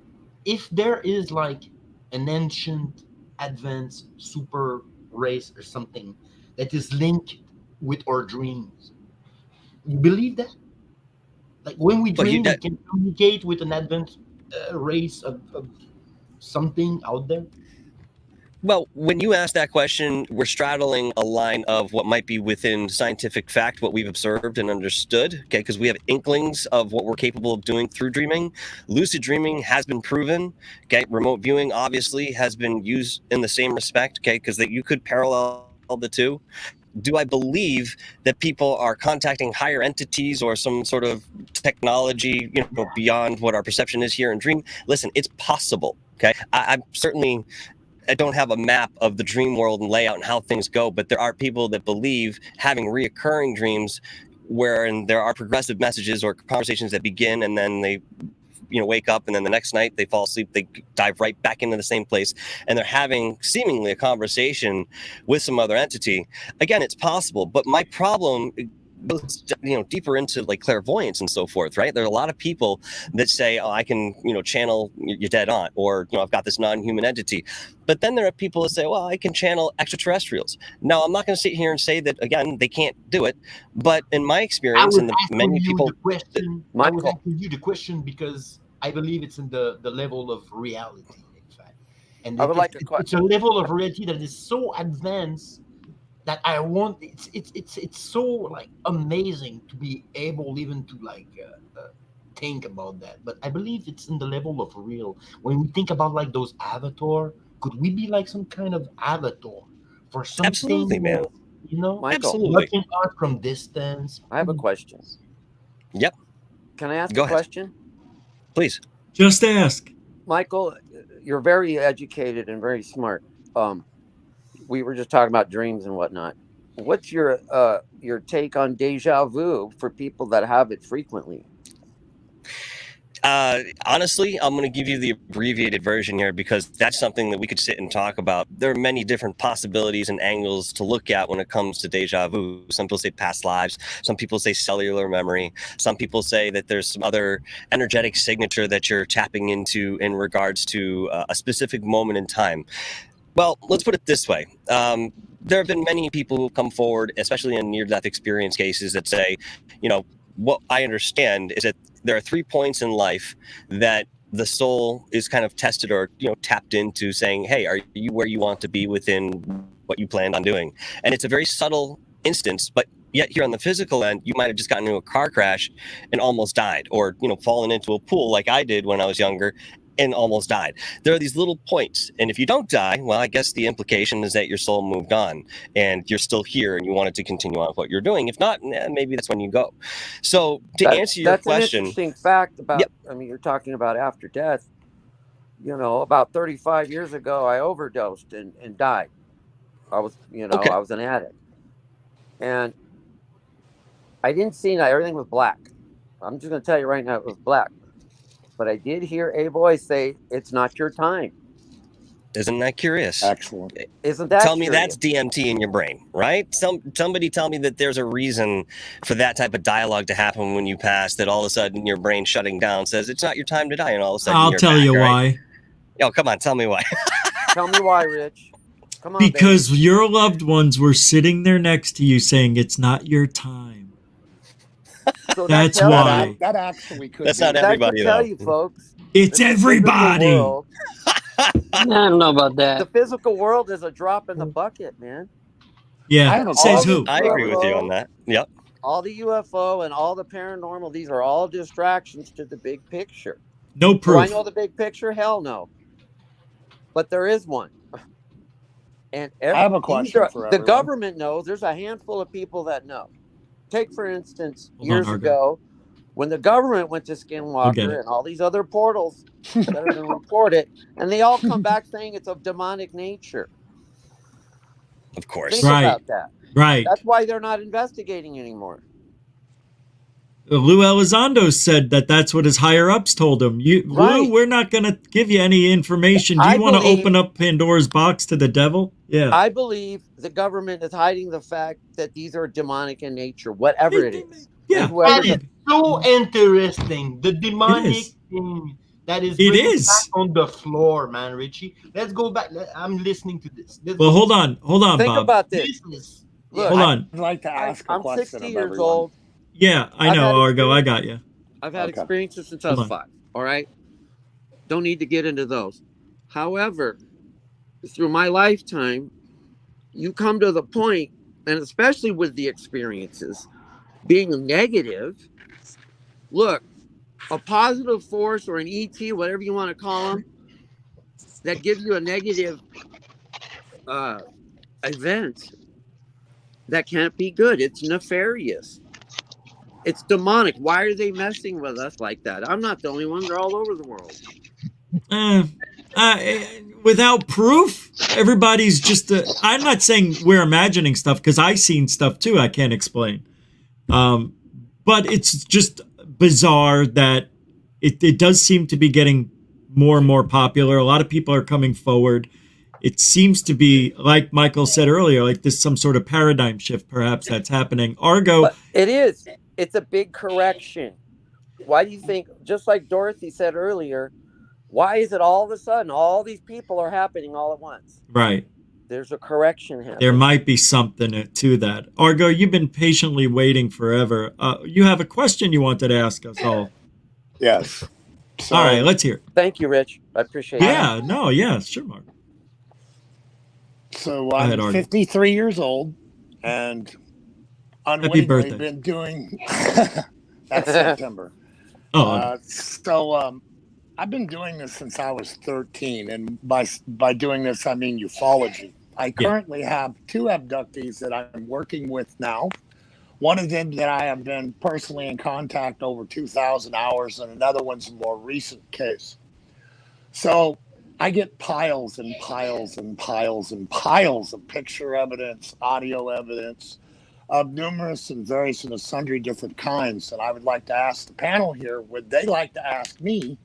If there is like an ancient advanced super race or something that is linked with our dreams, you believe that? Like when we dream, we can communicate with an advanced race of something out there? Well, when you ask that question, we're straddling a line of what might be within scientific fact, what we've observed and understood, okay, because we have inklings of what we're capable of doing through dreaming. Lucid dreaming has been proven, okay? Remote viewing obviously has been used in the same respect, okay, because you could parallel the two. Do I believe that people are contacting higher entities or some sort of technology, you know, beyond what our perception is here in dream? Listen, it's possible, okay? I'm certainly... I don't have a map of the dream world and layout and how things go, but there are people that believe having reoccurring dreams wherein there are progressive messages or conversations that begin and then they, you know, wake up and then the next night they fall asleep, they dive right back into the same place and they're having seemingly a conversation with some other entity. Again, it's possible, but my problem goes, you know, deeper into like clairvoyance and so forth, right? There are a lot of people that say, oh, I can, you know, channel your dead aunt, or, you know, I've got this non-human entity. But then there are people that say, well, I can channel extraterrestrials. Now, I'm not going to sit here and say that, again, they can't do it. But in my experience, and many people... I was asking you the question because I believe it's in the level of reality, in fact. And it's a level of reality that is so advanced that I want. It's so like amazing to be able even to like think about that. But I believe it's in the level of real. When we think about like those avatar, could we be like some kind of avatar for something? Absolutely, man. You know, Michael, looking out from distance. I have a question. Yep. Can I ask a question? Please. Just ask. Michael, you're very educated and very smart. We were just talking about dreams and whatnot. What's your take on deja vu for people that have it frequently? Honestly, I'm going to give you the abbreviated version here because that's something that we could sit and talk about. There are many different possibilities and angles to look at when it comes to deja vu. Some people say past lives. Some people say cellular memory. Some people say that there's some other energetic signature that you're tapping into in regards to a specific moment in time. Well, let's put it this way. There have been many people who come forward, especially in near-death experience cases, that say, you know, what I understand is that there are 3 points in life that the soul is kind of tested or, you know, tapped into saying, hey, are you where you want to be within what you planned on doing? And it's a very subtle instance, but yet here on the physical end, you might have just gotten into a car crash and almost died, or, you know, fallen into a pool like I did when I was younger and almost died. There are these little points. And if you don't die, well, I guess the implication is that your soul moved on and you're still here and you wanted to continue on with what you're doing. If not, maybe that's when you go. So to answer your question... That's an interesting fact about, I mean, you're talking about after death. You know, about 35 years ago, I overdosed and died. I was, you know, I was an addict. And I didn't see that. Everything was black. I'm just going to tell you right now, it was black. But I did hear a voice say, it's not your time. Isn't that curious? Excellent. Isn't that Tell me curious? that's DMT in your brain, right? Somebody tell me that there's a reason for that type of dialogue to happen when you pass, that all of a sudden your brain shutting down says it's not your time to die, and all of a sudden I'll you're tell back, you right? why. Oh, come on, tell me why. Tell me why, Rich. Come on, Because baby. your loved ones were sitting there next to you saying it's not your time. So That's tells why. you- That actually could That's be. not that everybody, could tell though. you, folks. It's that the physical everybody. world- I don't know about that. The physical world is a drop in the bucket, man. Yeah, I have a says question. who? I agree with you on that. Yep. All the UFO and all the paranormal, these are all distractions to the big picture. No Do I proof. know the big picture? Hell no. But there is one. And I have a question for the everyone. government knows. There's a handful of people that know. Take, for instance, Hold on, years Argo. ago, when the government went to I'll get Skinwalker it. and all these other portals that have been reported, and they all come back saying it's of demonic nature. Of course. Think Right. about that. Right. That's why they're not investigating anymore. Lou Elizondo said that that's what his higher ups told him. Right. Lou, we're not going to give you any information. Do I you want to believe- open up Pandora's box to the devil? Yeah. I believe the government is hiding the fact that these are demonic in nature, whatever it is. Yeah. And whoever That is so interesting. The demonic is. thing that is It bringing is. back on the floor, man, Richie. Let's go back. I'm listening to this. Let's Well, go. hold on, Think Bob. about this. Business. Look, Hold on. I'd like to ask a I'm question 60 of years everyone. old. Yeah, I I've know, had Argo. I experience. got you. I've had Okay. experiences since I was Hold on. 5. All right. Don't need to get into those. However, through my lifetime, you come to the point, and especially with the experiences being negative, look, a positive force or an ET, whatever you want to call them, that gives you a negative event, that can't be good. It's nefarious. It's demonic. Why are they messing with us like that? I'm not the only one. They're all over the world. Without proof, everybody's just. I'm not saying we're imagining stuff because I've seen stuff too. I can't explain. But it's just bizarre that it does seem to be getting more and more popular. A lot of people are coming forward. It seems to be, like Michael said earlier, like this some sort of paradigm shift perhaps that's happening. Argo. But it is. It's a big correction. Why do you think, just like Dorothy said earlier, why is it all of a sudden all these people are happening all at once? Right. There's a correction happening. There might be something to that. Argo, you've been patiently waiting forever. You have a question you wanted to ask us all. Yes. So, All right, let's hear it. Thank you, Rich. I appreciate it. Yeah, no, yeah, sure, Mark. So ahead, I'm Artie. 53 years old and unwittingly birthday. been doing that's September. Oh, So I've been doing this since I was 13, and by doing this I mean ufology. I currently have 2 abductees that I'm working with now. One of them that I have been personally in contact over 2,000 hours, and another one's a more recent case. So I get piles and piles and piles and piles of picture evidence, audio evidence of numerous and various and sundry different kinds. And I would like to ask the panel here, would they like to ask me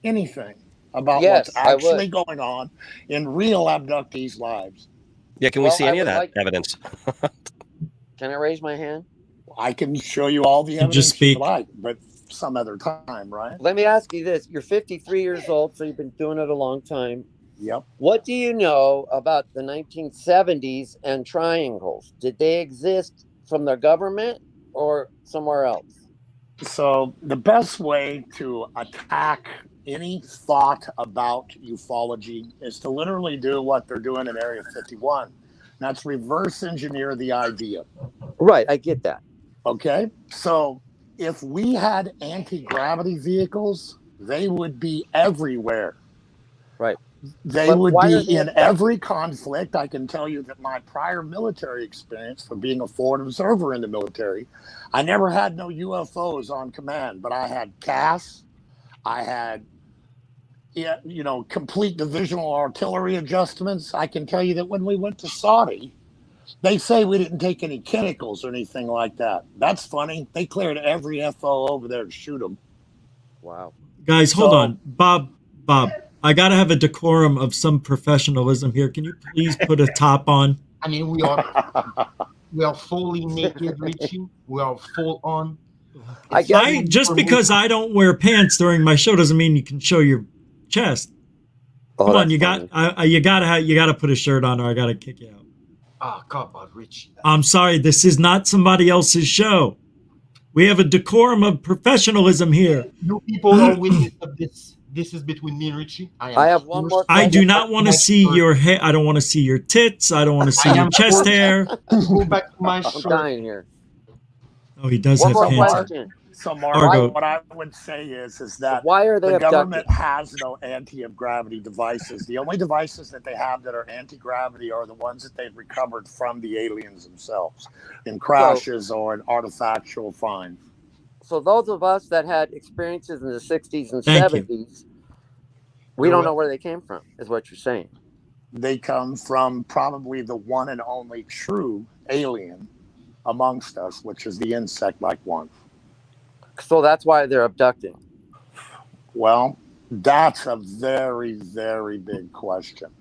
anything about Yes, what's I would. actually going on in real abductees' lives? Yeah, can we Well, see I any of would that like- evidence? Can I raise my hand? I can show you all the evidence just speak. you like, but some other time, right? Let me ask you this. You're 53 years old, so you've been doing it a long time. Yep. What do you know about the 1970s and triangles? Did they exist from the government or somewhere else? So the best way to attack any thought about ufology is to literally do what they're doing in Area 51. And that's reverse engineer the idea. Right, I get that. Okay? So if we had anti-gravity vehicles, they would be everywhere. Right. They But would why are be they- in every conflict. I can tell you that my prior military experience for being a forward observer in the military, I never had no UFOs on command, but I had CAS, I had, complete divisional artillery adjustments. I can tell you that when we went to Saudi, they say we didn't take any chemicals or anything like that. That's funny. They cleared every FO over there to shoot them. Wow. Guys, hold So- on. Bob, I gotta have a decorum of some professionalism here. Can you please put a top on? I mean, we are fully naked, Richie. We are full on. Just because I don't wear pants during my show doesn't mean you can show your chest. Come on, you gotta put a shirt on, or I gotta kick you out. Oh, come on, Richie. I'm sorry, this is not somebody else's show. We have a decorum of professionalism here. You people are witness of this. This is between me and Richie. I have one more. I do not want to see your hair. I don't want to see your tits. I don't want to see your chest hair. Go back to my I'm dying here. Oh, he does have pants. So, Mark, what I would say is that why are they the government has no anti-gravity devices. The only devices that they have that are anti-gravity are the ones that they've recovered from the aliens themselves in crashes or in artifactual finds. So those of us that had experiences in the 60s and 70s, we don't know where they came from, is what you're saying. They come from probably the one and only true alien amongst us, which is the insect-like one. So that's why they're abducting. Well, that's a very, very big question.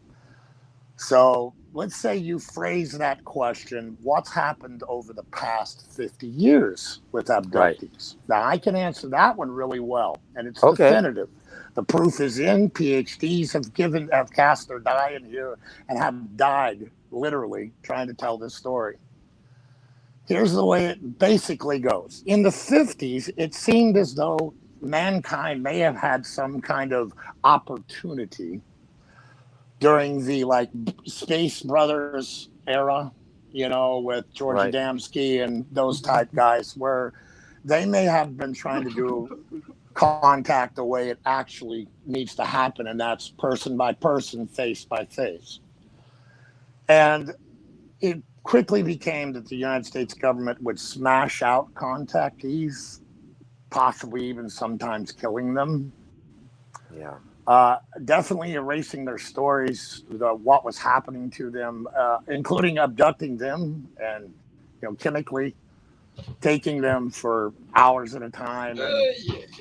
So let's say you phrase that question, what's happened over the past 50 years with abductees? Right. Now, I can answer that one really well, and it's definitive. The proof is in. PhDs have cast their die in here and have died, literally, trying to tell this story. Here's the way it basically goes. In the 50s, it seemed as though mankind may have had some kind of opportunity during the Space Brothers era, with George Adamski and those type guys, where they may have been trying to do contact the way it actually needs to happen, and that's person by person, face by face. And it quickly became that the United States government would smash out contactees, possibly even sometimes killing them. Yeah. Definitely erasing their stories, what was happening to them, including abducting them and, chemically taking them for hours at a time and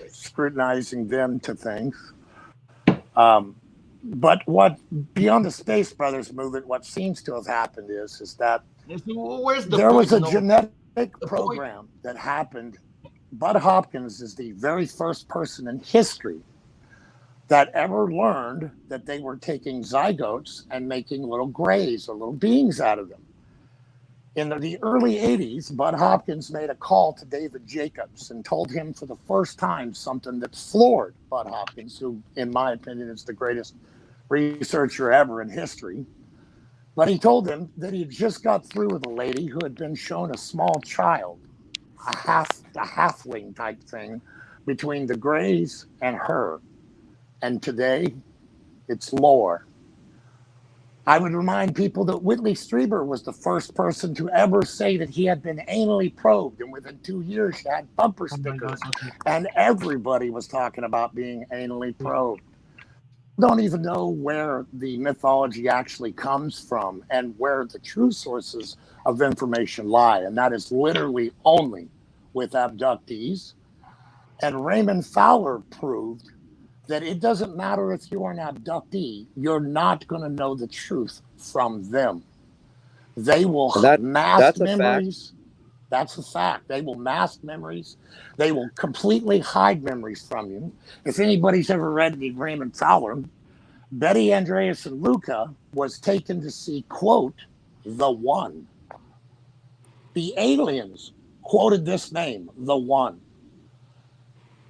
scrutinizing them to things. But what beyond the Space Brothers movement, what seems to have happened is that there was a genetic program that happened. Bud Hopkins is the very first person in history that ever learned that they were taking zygotes and making little grays or little beings out of them. In the early 80s, Bud Hopkins made a call to David Jacobs and told him for the first time something that floored Bud Hopkins, who, in my opinion, is the greatest researcher ever in history. But he told him that he had just got through with a lady who had been shown a small child, a halfling type thing, between the Greys and her. And today, it's lore. I would remind people that Whitley Strieber was the first person to ever say that he had been anally probed, and within 2 years, she had bumper stickers, and everybody was talking about being anally probed. Don't even know where the mythology actually comes from and where the true sources of information lie, and that is literally only with abductees. And Raymond Fowler proved that it doesn't matter if you are an abductee, you're not going to know the truth from them. They will mask memories. That's a fact. They will mask memories. They will completely hide memories from you. If anybody's ever read the Raymond Fowler, Betty Andreasen Luca was taken to see, quote, the One. The aliens quoted this name, the One.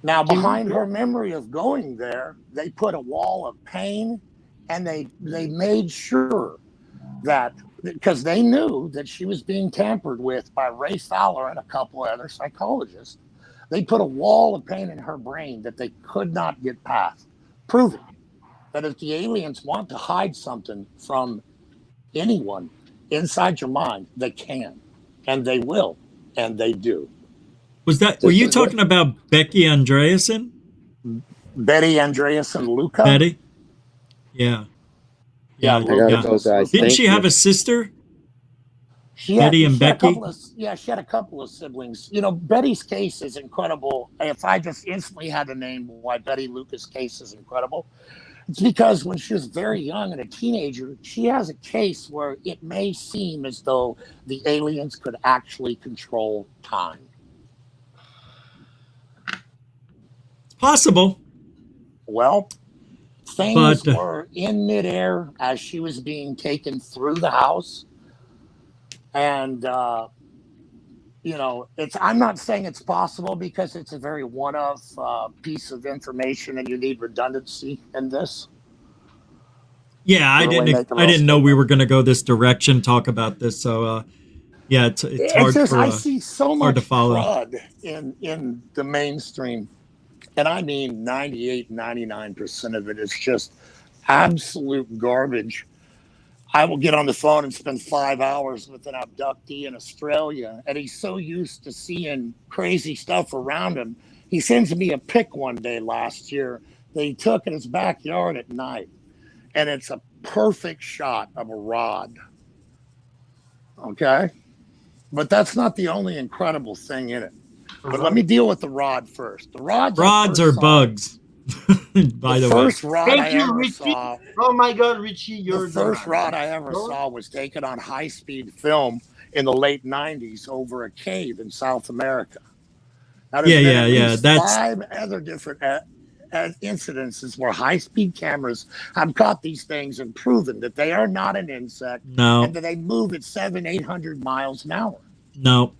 Now, behind her memory of going there, they put a wall of pain, and they made sure that, because they knew that she was being tampered with by Ray Fowler and a couple of other psychologists, they put a wall of pain in her brain that they could not get past, proving that if the aliens want to hide something from anyone inside your mind, they can, and they will, and they do. Were you talking about Becky Andreasen? Betty Andreasen Luca? Betty? Yeah. Didn't she have a sister? Betty and Becky? She had a couple of siblings. Betty's case is incredible. If I just instantly had to name why Betty Luca's case is incredible, It's because when she was very young and a teenager, she has a case where it may seem as though the aliens could actually control time. It's possible. Well, things But, were in midair as she was being taken through the house. And, you know, I'm not saying it's possible because it's a very one-off piece of information and you need redundancy in this. Yeah, I didn't know we were going to go this direction, talk about this. So, yeah, it's hard just, for I see so hard much to follow. crud in the mainstream. And I mean 98, 99% of it is just absolute garbage. I will get on the phone and spend 5 hours with an abductee in Australia, and he's so used to seeing crazy stuff around him. He sends me a pic one day last year that he took in his backyard at night, and it's a perfect shot of a rod. Okay? But that's not the only incredible thing in it. But let me deal with the rod first. The rods are bugs. By the way, first rod I ever saw. Oh my God, Richie, you're the first rod I ever saw was taken on high-speed film in the late '90s over a cave in South America. Now, there's been 5 other different incidences where high-speed cameras have caught these things and proven that they are not an insect, and that they move at 700-800 miles an hour. No.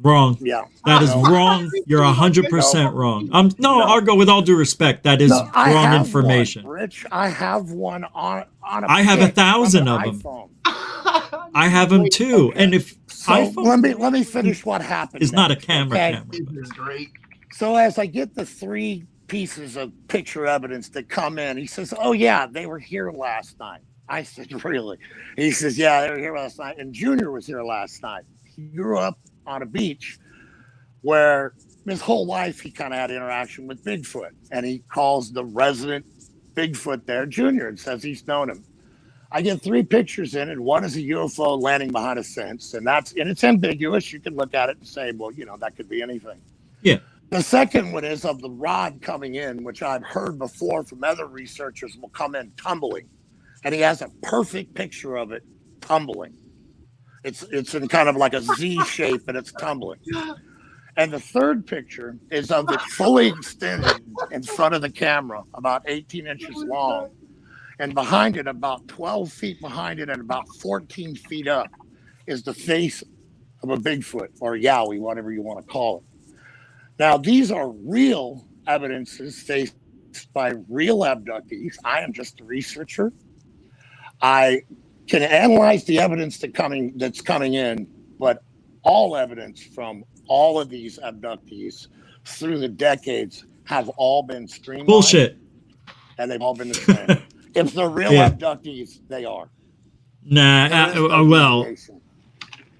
Wrong. Yeah. That is wrong. You're 100% wrong. Argo, with all due respect, that is wrong information. Rich, I have one on I have 1,000 of them. I have them too. Okay. And if let me finish what happened. It's not a camera. This is great. So as I get the 3 pieces of picture evidence that come in, he says, "Oh yeah, they were here last night." I said, "Really?" He says, "Yeah, they were here last night." And Junior was here last night. He grew up on a beach where his whole life he kind of had interaction with Bigfoot, and he calls the resident Bigfoot there Junior and says he's known him. I get 3 pictures in, and one is a UFO landing behind a fence, and it's ambiguous. You can look at it and say, well, you know, that could be anything. Yeah. The second one is of the rod coming in, which I've heard before from other researchers will come in tumbling, and he has a perfect picture of it tumbling. It's in kind of like a Z shape, and it's tumbling. And the third picture is of it fully extended in front of the camera, about 18 inches long. And behind it, about 12 feet behind it and about 14 feet up, is the face of a Bigfoot or Yowie, whatever you want to call it. Now, these are real evidences faced by real abductees. I am just a researcher. I can analyze the evidence that's coming in, but all evidence from all of these abductees through the decades have all been streamlined. Bullshit. And they've all been the same. If they're real abductees, they are. Well,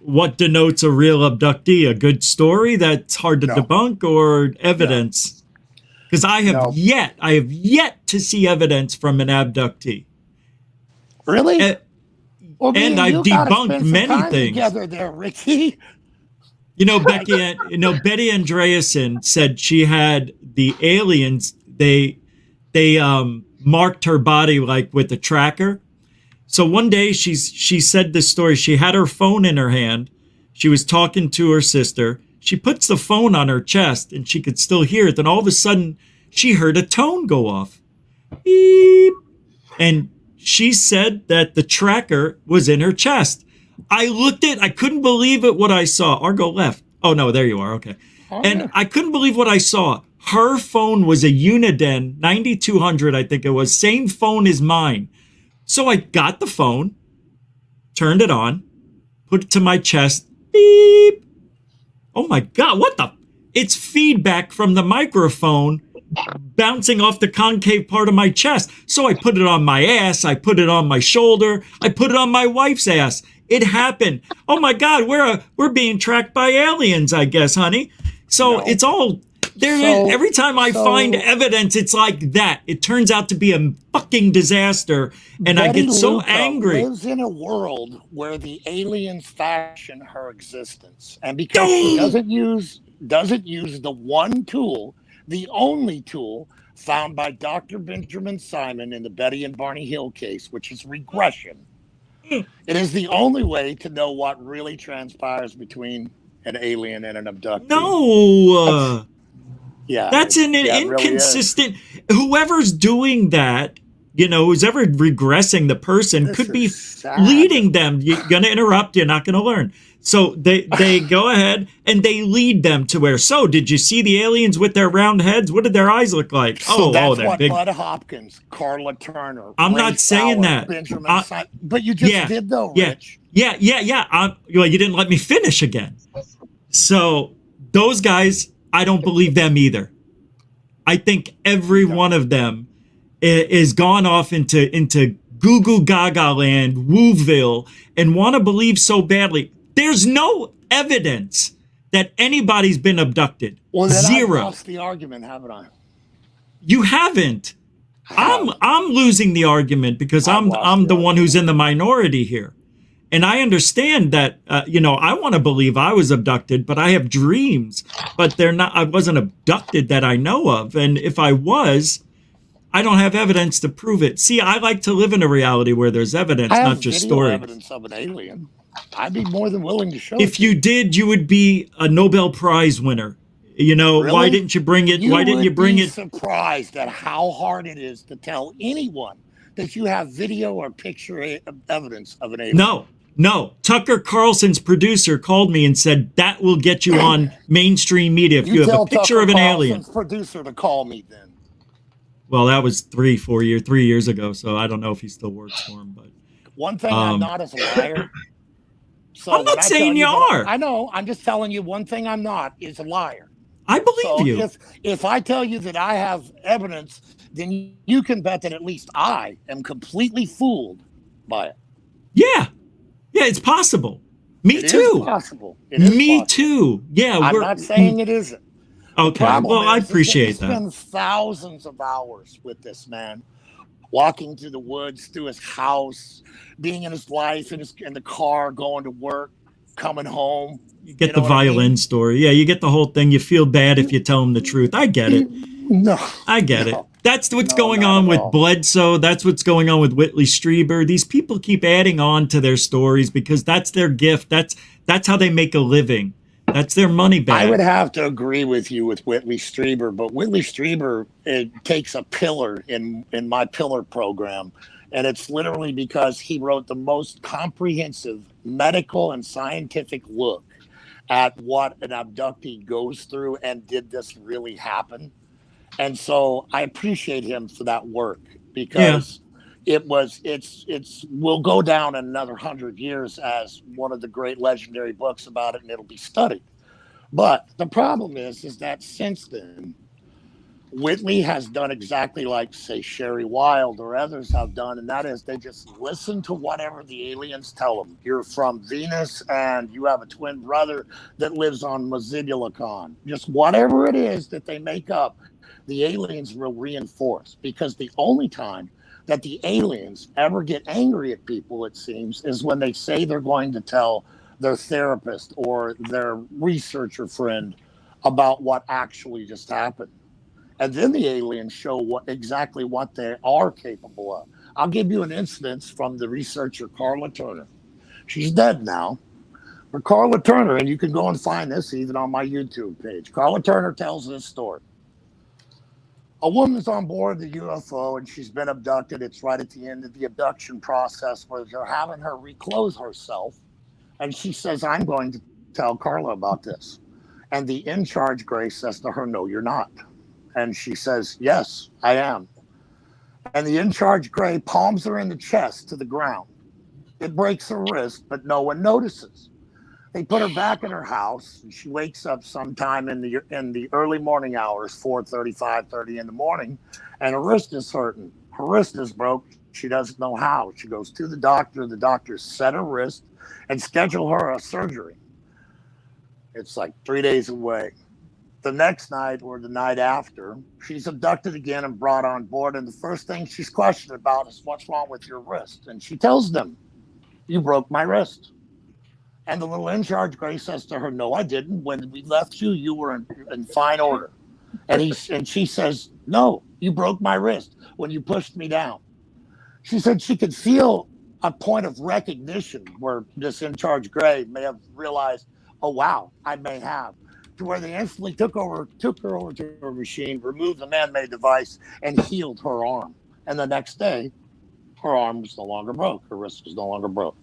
what denotes a real abductee? A good story that's hard to debunk, or evidence? Because I have yet to see evidence from an abductee. Really? And I've debunked many things. Together there, Ricky. You know, Betty Andreasen said she had the aliens. They marked her body like with a tracker. So one day she said this story. She had her phone in her hand. She was talking to her sister. She puts the phone on her chest and she could still hear it. Then all of a sudden she heard a tone go off. Beep. And she said that the tracker was in her chest. I looked at, I couldn't believe it what I saw. Argo left. Oh no, there you are. Okay. And I couldn't believe what I saw. Her phone was a Uniden 9200, I think it was. Same phone as mine. So I got the phone, turned it on, put it to my chest. Beep. Oh my God, what the? It's feedback from the microphone bouncing off the concave part of my chest. So I put it on my ass. I put it on my shoulder. I put it on my wife's ass. It happened. Oh my God, we're being tracked by aliens, I guess, honey. So it's all there. Every time I find evidence, it's like that. It turns out to be a fucking disaster, and I get so angry. Lives in a world where the aliens fashion her existence, and because she doesn't use the one tool the only tool found by Dr. Benjamin Simon in the Betty and Barney Hill case, which is regression. It is the only way to know what really transpires between an alien and an abductee. No. Yeah. That's an inconsistent. Whoever's doing that, who's ever regressing the person could be leading them. You're going to interrupt. You're not going to learn. So they go ahead and they lead them to where. So did you see the aliens with their round heads? What did their eyes look like? So that's they're what big. Bud Hopkins, Carla Turner. I'm Ray not saying Fowler, that. Benjamin Simon, but you just did though, Rich. Yeah. Well, you didn't let me finish again. So those guys, I don't believe them either. I think every one of them is gone off into goo goo gaga land, Wooville, and want to believe so badly. There's no evidence that anybody's been abducted. Well, then Zero. I lost the argument, haven't I? You haven't. I'm losing the argument because I'm the one who's in the minority here. And I understand that, I want to believe I was abducted, but I have dreams, but I wasn't abducted that I know of. And if I was, I don't have evidence to prove it. See, I like to live in a reality where there's evidence, not just stories. Evidence of an alien. I'd be more than willing to show If you did, you would be a Nobel Prize winner. Really? Why didn't you bring it? Why didn't you bring it? Surprised at how hard it is to tell anyone that you have video or picture evidence of an alien. No. Tucker Carlson's producer called me and said that will get you on mainstream media if you have a picture of an alien. Producer to call me then. Well, that was 3 years ago, so I don't know if he still works for him. But one thing I'm not is a liar. So I'm not saying you are. I know. I'm just telling you one thing I'm not is a liar. I believe you. If I tell you that I have evidence, then you can bet that at least I am completely fooled by it. Yeah, it's possible. Me too. It is possible. Me too. Yeah, I'm not saying it isn't. Okay. Well, I appreciate that. I spend thousands of hours with this man, walking through the woods, through his house, being in his life, in the car, going to work, coming home. You get the violin story. Yeah, you get the whole thing. You feel bad if you tell him the truth. I get it. No. I get it. That's what's going on with Bledsoe. That's what's going on with Whitley Strieber. These people keep adding on to their stories because that's their gift. That's how they make a living. That's their money bag. I would have to agree with you with Whitley Strieber, but Whitley Strieber takes a pillar in my pillar program. And it's literally because he wrote the most comprehensive medical and scientific look at what an abductee goes through and did this really happen. And so I appreciate him for that work because it's will go down in another 100 years as one of the great legendary books about it, and it'll be studied. But the problem is that since then, Whitley has done exactly like, say, Sherry Wilde or others have done, and that is they just listen to whatever the aliens tell them. You're from Venus and you have a twin brother that lives on Mazibulacon. Just whatever it is that they make up, the aliens will reinforce, because the only time that the aliens ever get angry at people, it seems, is when they say they're going to tell their therapist or their researcher friend about what actually just happened. And then the aliens show exactly what they are capable of. I'll give you an instance from the researcher Carla Turner. She's dead now. But Carla Turner, and you can go and find this even on my YouTube page. Carla Turner tells this story. A woman's on board the UFO and she's been abducted. It's right at the end of the abduction process where they're having her reclose herself. And she says, I'm going to tell Carla about this. And the in-charge Grace says to her, no, you're not. And she says, yes, I am. And the in-charge Gray palms her in the chest to the ground. It breaks her wrist, but no one notices. They put her back in her house, and she wakes up sometime in the early morning hours, 4:30, 5:30 in the morning, and her wrist is hurting. Her wrist is broke. She doesn't know how. She goes to the doctor. The doctor set her wrist and schedule her a surgery. It's like 3 days away. The next night or the night after, she's abducted again and brought on board. And the first thing she's questioned about is, what's wrong with your wrist? And she tells them, you broke my wrist. And the little in-charge Grace says to her, no, I didn't. When we left you, you were in fine order. And she says, no, you broke my wrist when you pushed me down. She said she could feel a point of recognition where this in charge Gray may have realized, oh, wow, I may have. To where they instantly took her over to her machine, removed the man-made device, and healed her arm. And the next day, her arm was no longer broke. Her wrist was no longer broke.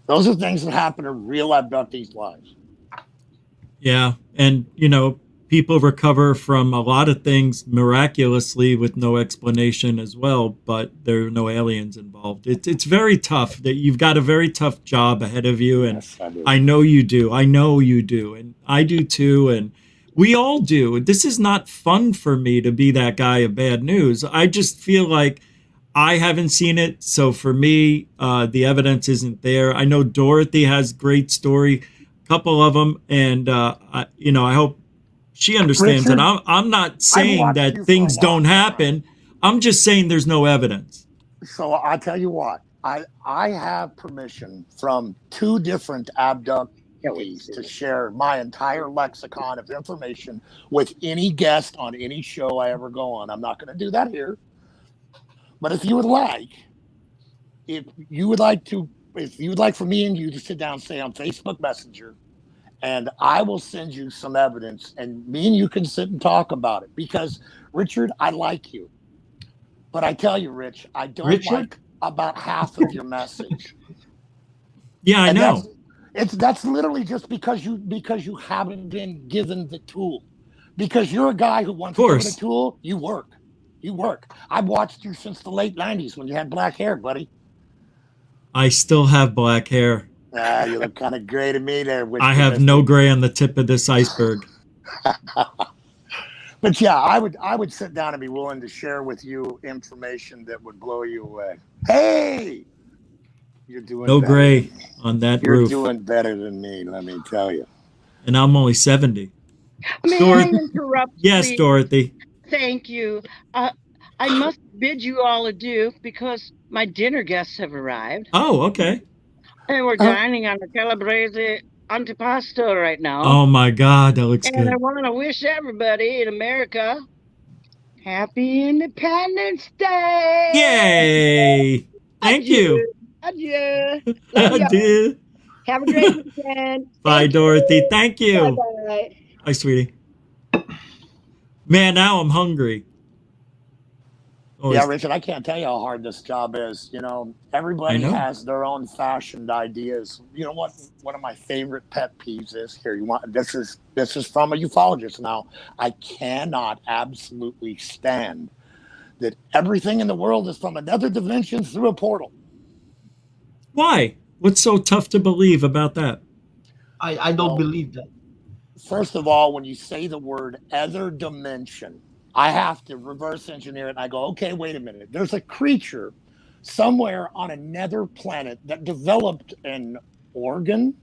Those are things that happen in real abductees' lives. Yeah. And, people recover from a lot of things miraculously with no explanation as well, but there are no aliens involved. It's very tough. That you've got a very tough job ahead of you, and yes, I do. I know you do. I know you do, and I do too, and we all do. This is not fun for me to be that guy of bad news. I just feel like I haven't seen it, so for me, the evidence isn't there. I know Dorothy has great story, a couple of them, and I hope she understands Richard, that I'm not saying that things don't happen. I'm just saying there's no evidence. So I tell you what, I have permission from 2 different abductees to share my entire lexicon of information with any guest on any show I ever go on. I'm not going to do that here. But if you would like for me and you to sit down, say on Facebook Messenger, and I will send you some evidence, and me and you can sit and talk about it. Because, Richard, I like you. But I tell you, Rich, I don't like about half of your message. Yeah, I know. That's literally just because you haven't been given the tool. Because you're a guy who wants to give it a tool, you work. I've watched you since the late 90s when you had black hair, buddy. I still have black hair. You look kind of gray to me there. I have no gray on the tip of this iceberg. But yeah, I would sit down and be willing to share with you information that would blow you away. Hey, you're doing no gray on that you're roof. You're doing better than me, let me tell you. And I'm only 70. May I interrupt? Yes, please? Dorothy. Thank you. I must bid you all adieu because my dinner guests have arrived. Oh, okay. And we're dining on a calabrese antipasto right now. Oh my God, that looks good. And I want to wish everybody in America happy Independence Day. Yay! Thank you. Adieu. Adieu. Have a great weekend. Bye, Dorothy. Thank you. Bye-bye. Bye, sweetie. Man, now I'm hungry. Yeah, Richard, I can't tell you how hard this job is. Everybody has their own fashioned ideas. You know what? One of my favorite pet peeves is here. This is from a ufologist now. I cannot absolutely stand that everything in the world is from another dimension through a portal. Why? What's so tough to believe about that? I don't believe that. First of all, when you say the word other dimension, I have to reverse engineer it. And I go, okay, wait a minute. There's a creature somewhere on another planet that developed an organ,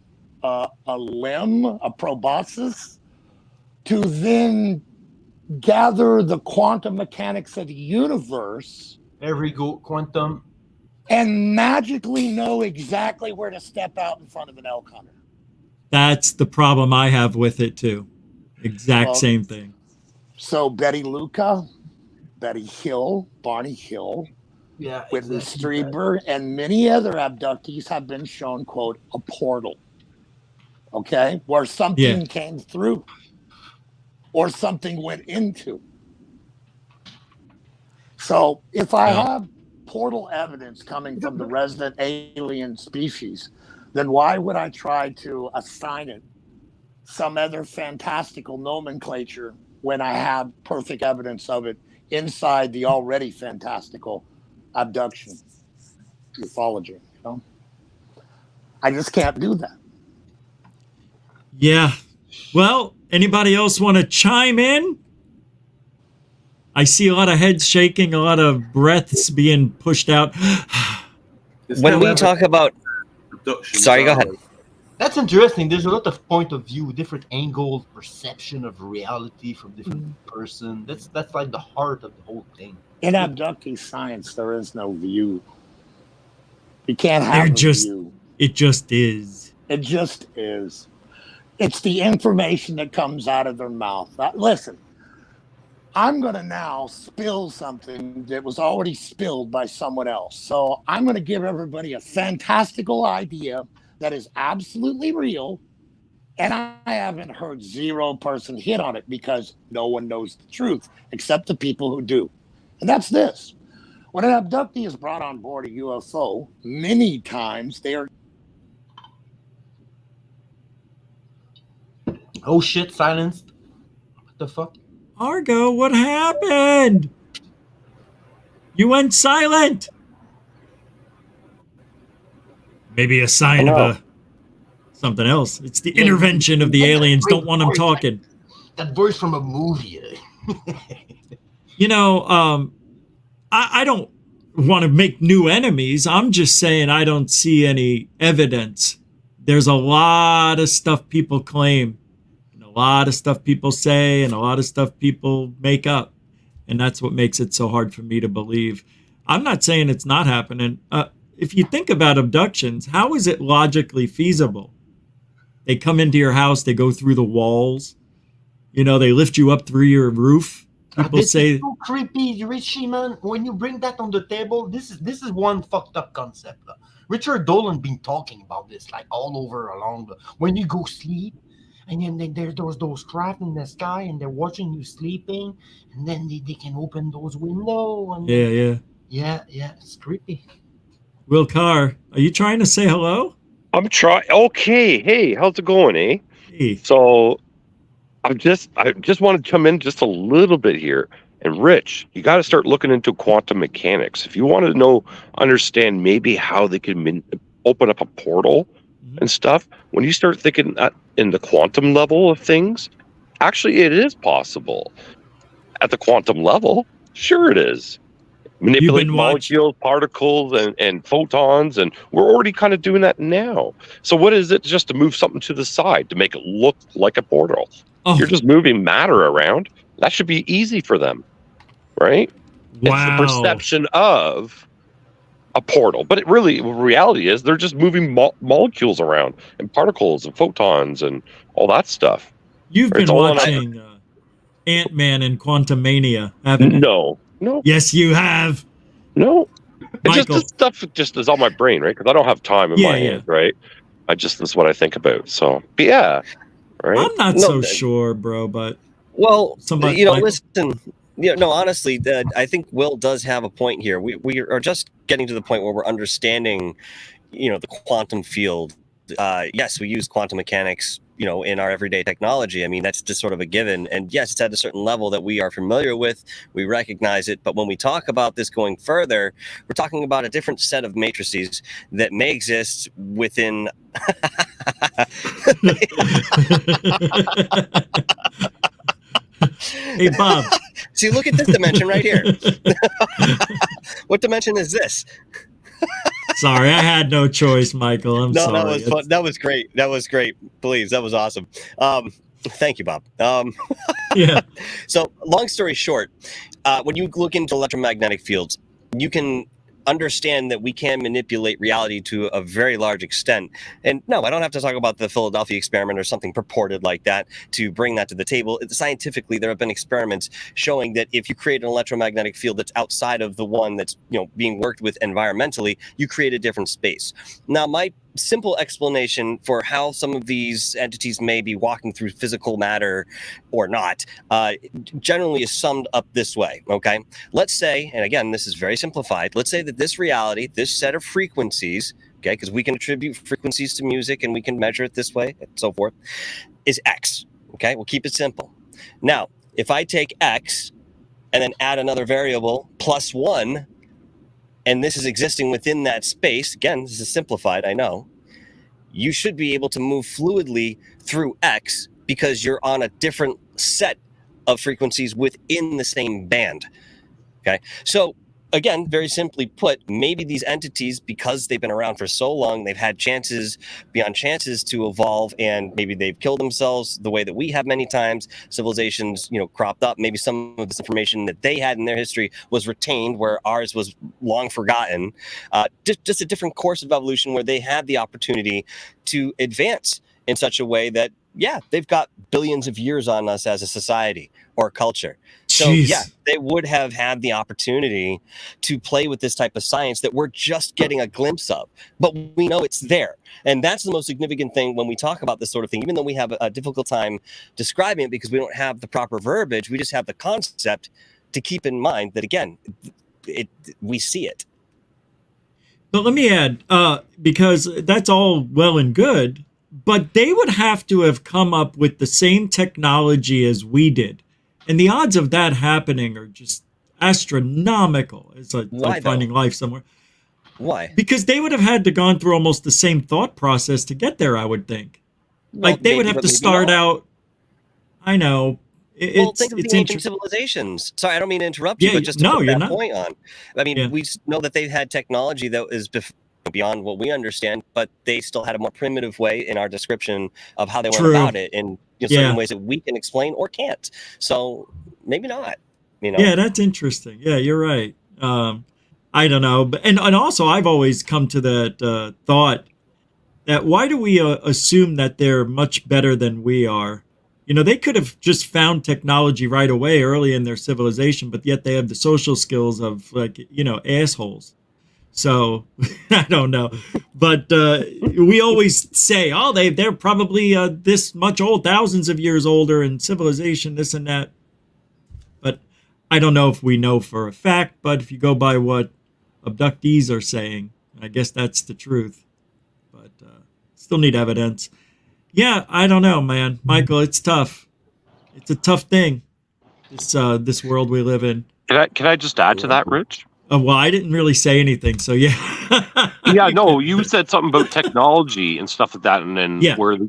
a limb, a proboscis, to then gather the quantum mechanics of the universe. Quantum. And magically know exactly where to step out in front of an elk hunter. That's the problem I have with it too. Same thing. So Betty Luca, Betty Hill, Barney Hill, Whitney Strieber, and many other abductees have been shown, quote, a portal. Okay? Where something came through or something went into. So if I have portal evidence coming from the resident alien species, then why would I try to assign it some other fantastical nomenclature when I have perfect evidence of it inside the already fantastical abduction ufology? I just can't do that. Yeah. Well, anybody else want to chime in? I see a lot of heads shaking, a lot of breaths being pushed out. When we talk about Abduction, sorry, go ahead. That's interesting. There's a lot of point of view, different angles, perception of reality from different person. That's like the heart of the whole thing. In abductee science, there is no view. You can't have a view. It just is. It just is. It's the information that comes out of their mouth. Listen, I'm going to now spill something that was already spilled by someone else. So I'm going to give everybody a fantastical idea that is absolutely real. And I haven't heard zero person hit on it because no one knows the truth except the people who do. And that's this. When an abductee is brought on board a UFO, many times they are... Oh shit, silenced. What the fuck? Argo, what happened? You went silent. Maybe a sign of something else. It's the intervention of the aliens. Don't want them talking. That voice from a movie. You know, I don't want to make new enemies. I'm just saying I don't see any evidence. There's a lot of stuff people claim, and a lot of stuff people say, and a lot of stuff people make up. And that's what makes it so hard for me to believe. I'm not saying it's not happening. If you think about abductions, how is it logically feasible? They come into your house, they go through the walls, you know, they lift you up through your roof. People say it's so creepy, Richie, man. When you bring that on the table, this is one fucked up concept. Richard Dolan been talking about this like all over along when you go sleep, and then there's those craft in the sky, and they're watching you sleeping, and then they can open those windows. And yeah, it's creepy. Will Carr, are you trying to say hello? I'm trying. Okay, hey, how's it going, eh? Hey. So I just want to come in just a little bit here. And Rich, you got to start looking into quantum mechanics. If you want to understand maybe how they can open up a portal and stuff, when you start thinking in the quantum level of things, actually it is possible. At the quantum level, sure it is. Manipulate molecules, particles, and photons, and we're already kind of doing that now. So what is it just to move something to the side to make it look like a portal? You're just moving matter around. That should be easy for them, right? Wow. It's the perception of a portal. But reality is they're just moving molecules around and particles and photons and all that stuff. You've been watching Ant-Man and Quantumania, haven't you? No. Yes, you have. No. It's Michael. just this stuff just is on my brain, right? Because I don't have time in my hands, right? That's what I think about. So, but yeah. Right? I'm not so sure, bro, but... Well, somebody, listen... honestly, I think Will does have a point here. We are just getting to the point where we're understanding, the quantum field. Yes, we use quantum mechanics, in our everyday technology. I mean, that's just sort of a given. And yes, it's at a certain level that we are familiar with. We recognize it. But when we talk about this going further, we're talking about a different set of matrices that may exist within... Hey, Bob. See, look at this dimension right here. What dimension is this? Sorry, I had no choice, Michael. I'm sorry. No, that was fun. That was great. That was great. Please, that was awesome. Thank you, Bob. Yeah. So, long story short, when you look into electromagnetic fields, you can understand that we can manipulate reality to a very large extent. And no, I don't have to talk about the Philadelphia experiment or something purported like that to bring that to the table. Scientifically, there have been experiments showing that if you create an electromagnetic field that's outside of the one that's being worked with environmentally, you create a different space. Now, my simple explanation for how some of these entities may be walking through physical matter or not generally is summed up this way. Okay, let's say, and again, this is very simplified, let's say that this reality, this set of frequencies, okay, because we can attribute frequencies to music and we can measure it this way and so forth, is X. Okay, we'll keep it simple. Now, if I take X and then add another variable plus 1, and this is existing within that space, again, this is simplified, I know, you should be able to move fluidly through X because you're on a different set of frequencies within the same band. Okay, so again, very simply put, maybe these entities, because they've been around for so long, they've had chances beyond chances to evolve, and maybe they've killed themselves the way that we have many times. Civilizations, cropped up. Maybe some of this information that they had in their history was retained, where ours was long forgotten. Just a different course of evolution where they had the opportunity to advance in such a way that Yeah, they've got billions of years on us as a society or culture. So Jeez. yeah, they would have had the opportunity to play with this type of science that we're just getting a glimpse of, but we know it's there. And that's the most significant thing when we talk about this sort of thing, even though we have a difficult time describing it because we don't have the proper verbiage, we just have the concept to keep in mind that, again, we see it. But let me add, because that's all well and good, but they would have to have come up with the same technology as we did. And the odds of that happening are just astronomical. It's like finding life somewhere. Why? Because they would have had to gone through almost the same thought process to get there, I would think. Well, Like they would maybe, have but to maybe start not. out. I know. Well, think of It's the ancient interesting. civilizations. Sorry, I don't mean to interrupt you, Yeah, but just to no, put you're that not. point on. I mean, we know that they've had technology that is beyond what we understand, but they still had a more primitive way in our description of how they went True. about it in certain Yeah. ways that we can explain or can't. So maybe not. You know? Yeah, that's interesting. Yeah, you're right. I don't know, but and also I've always come to that thought that why do we assume that they're much better than we are? You know, they could have just found technology right away early in their civilization, but yet they have the social skills of like, you know, assholes. So I don't know, but we always say, oh, they're probably this much old, thousands of years older in civilization, this and that. But I don't know if we know for a fact. But if you go by what abductees are saying, I guess that's the truth. But still need evidence. Yeah, I don't know, man, Michael. It's tough. It's a tough thing. This world we live in. Can I just add to that, Rich? Well, I didn't really say anything, so yeah. Yeah, no, you said something about technology and stuff like that, and then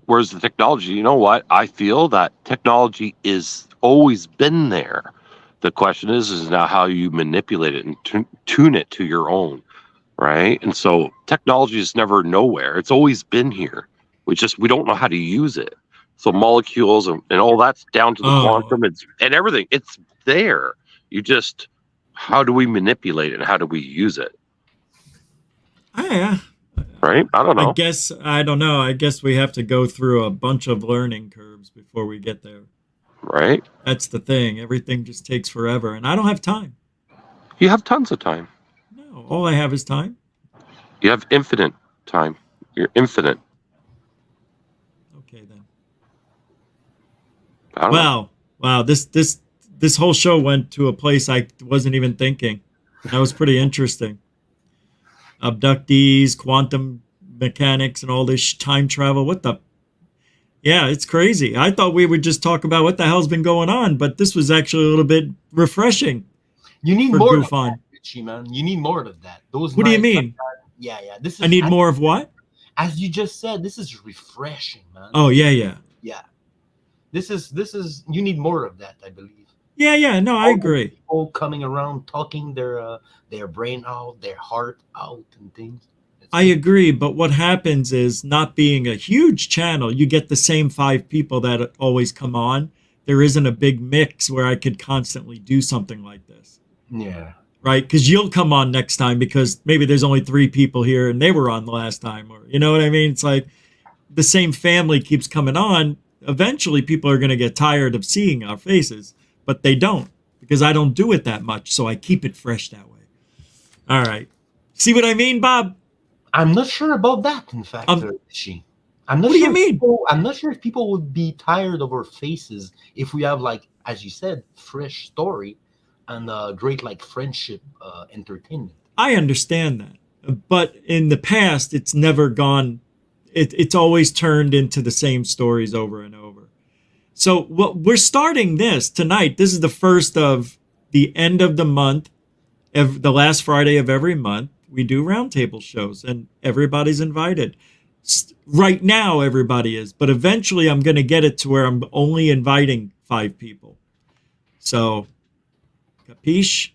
where's the technology? You know what? I feel that technology is always been there. The question is now how you manipulate it and tune it to your own, right? And so technology is never nowhere. It's always been here. We don't know how to use it. So molecules and all that's down to the quantum and everything. It's there. How do we manipulate it and how do we use it? Yeah. Right? I don't know. I don't know. I guess we have to go through a bunch of learning curves before we get there. Right? That's the thing. Everything just takes forever, and I don't have time. You have tons of time. No, all I have is time. You have infinite time. You're infinite. Okay, then. Wow. Wow. This whole show went to a place I wasn't even thinking. That was pretty interesting. Abductees, quantum mechanics, and all this time travel. What the? Yeah, it's crazy. I thought we would just talk about what the hell's been going on, but this was actually a little bit refreshing. You need for more of GUFON. that, Richie, man. You need more of that. Those. What do you nights mean? like that, yeah. This is. I need more of what? As you just said, this is refreshing, man. Oh yeah. Yeah. This is. You need more of that, I believe. Yeah. No, I agree. People coming around talking their brain out, their heart out, and things. I agree, but what happens is, not being a huge channel, you get the same 5 people that always come on. There isn't a big mix where I could constantly do something like this. Yeah. Right? Because you'll come on next time because maybe there's only 3 people here and they were on the last time, or you know what I mean? It's like the same family keeps coming on. Eventually, people are going to get tired of seeing our faces, but they don't because I don't do it that much, so I keep it fresh that way. All right. See what I mean, Bob? I'm not sure about that, in fact, Richie. I'm not what sure do you mean? I'm not sure if people would be tired of our faces if we have, like, as you said, fresh story and great, like, friendship entertainment. I understand that. But in the past, it's never gone. It's always turned into the same stories over and over. So we're starting this tonight. This is the first of the end of the month, the last Friday of every month. We do roundtable shows, and everybody's invited. Right now, everybody is, but eventually I'm going to get it to where I'm only inviting 5 people. So, capiche?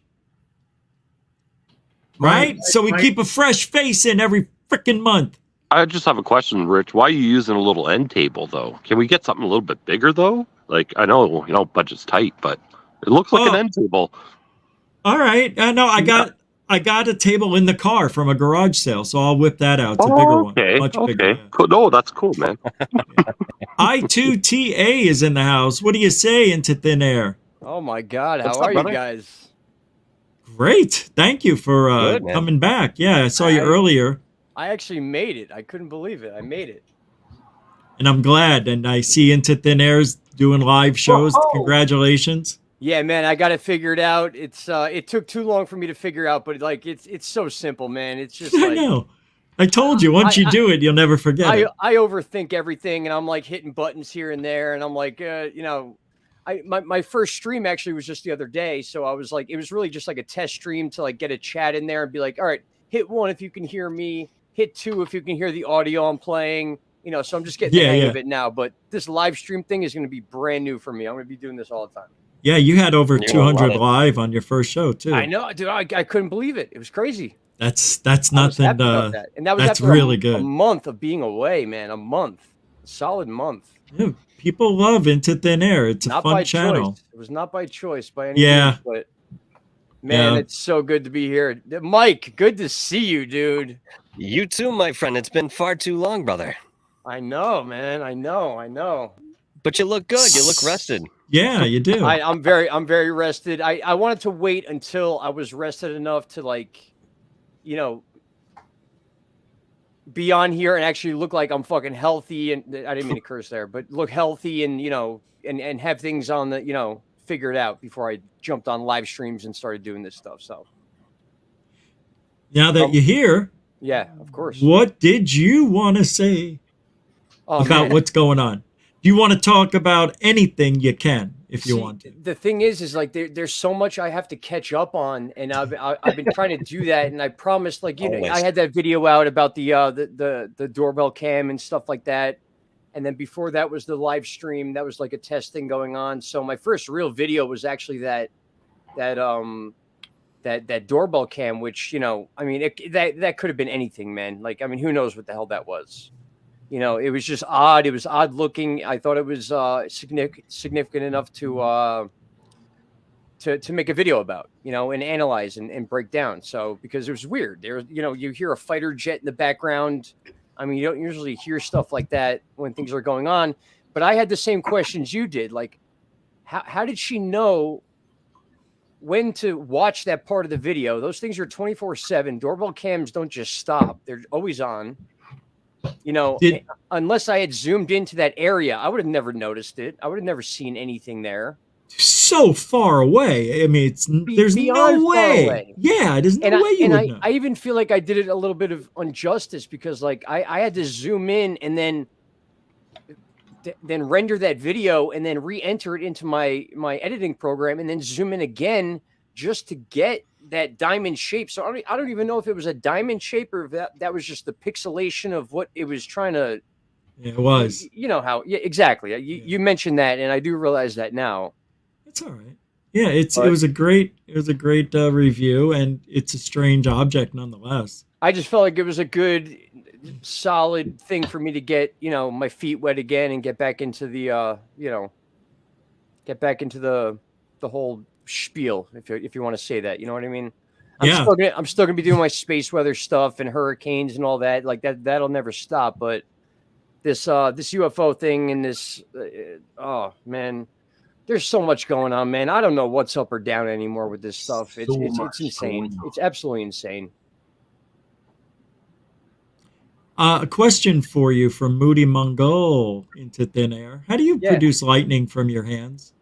Right? So we keep a fresh face in every freaking month. I just have a question, Rich. Why are you using a little end table, though? Can we get something a little bit bigger, though? Like, I know, budget's tight, but it looks like an end table. All right. No, I got I got a table in the car from a garage sale, so I'll whip that out. It's a bigger one, much bigger. Yeah. Cool. No, that's cool, man. I2TA is in the house. What do you say, Into Thin Air? Oh my God, What's how up, are brother? you guys? Great. Thank you for Good, man. coming back. Yeah, I saw you earlier, I actually made it. I couldn't believe it. I made it. and I'm glad. And I see Into Thin Air's doing live shows. Congratulations. Yeah, man, I got it figured out. It's it took too long for me to figure out, but like it's so simple, man. It's just I like know. I told you, once you do it, you'll never forget it. I overthink everything, and I'm like hitting buttons here and there, and I'm like, my first stream actually was just the other day, so I was like, it was really just like a test stream to like get a chat in there and be like, all right, hit 1 if you can hear me, hit 2 if you can hear the audio I'm playing, so I'm just getting the hang of it now. But this live stream thing is going to be brand new for me. I'm going to be doing this all the time. Yeah, you had over 200 live on your first show too. I know, dude. I couldn't believe it. It was crazy. That's I was nothing. happy about that. And that was That's after really a good. month of being away, man. A solid month. Yeah, people love Into Thin Air. It's a Not fun by channel. choice. It was not by choice by any Yeah. means, but man, Yeah. it's so good to be here. Mike, good to see you, dude. You too, my friend. It's been far too long, brother. I know, man. I know. But you look good. You look rested. Yeah, you do. I'm very rested. I wanted to wait until I was rested enough to like, be on here and actually look like I'm fucking healthy. And I didn't mean to curse there, but look healthy and, and have things on the, figured out before I jumped on live streams and started doing this stuff. So Now that you're here, yeah, of course. what did you want to say about man. what's going on? Do you want to talk about anything? You can, if you want to. The thing is like there's so much I have to catch up on, and I've been trying to do that, and I promised, like, I had that video out about the doorbell cam and stuff like that, and then before that was the live stream. That was like a test thing going on. So my first real video was actually that doorbell cam, which that could have been anything, man. Like, who knows what the hell that was. It was just odd. It was odd looking. I thought it was significant enough to make a video about, and analyze and break down. So, because it was weird. There, you hear a fighter jet in the background. You don't usually hear stuff like that when things are going on. But I had the same questions you did. Like, how did she know when to watch that part of the video? Those things are 24/7. Doorbell cams don't just stop. They're always on. Unless I had zoomed into that area, I would have never noticed it. I would have never seen anything there. So far away. There's no way. Yeah, there's no way you would know. I even feel like I did it a little bit of injustice because, like, I had to zoom in and then render that video and then re-enter it into my editing program and then zoom in again just to get that diamond shape. So I don't even know if it was a diamond shape or if that was just the pixelation of what it was trying to. Yeah, it was. You know how? Yeah, exactly. You mentioned that, and I do realize that now. It's all right. Yeah, it was a great review, and it's a strange object nonetheless. I just felt like it was a good, solid thing for me to get, my feet wet again and get back into the, the whole spiel, if you want to say that, you know what I mean? I'm still gonna be doing my space weather stuff and hurricanes and all that. Like that'll never stop. But this UFO thing and this, oh man, there's so much going on, man. I don't know what's up or down anymore with this stuff. It's insane. It's absolutely insane. A question for you from Moody Mongol Into Thin Air. How do you produce lightning from your hands?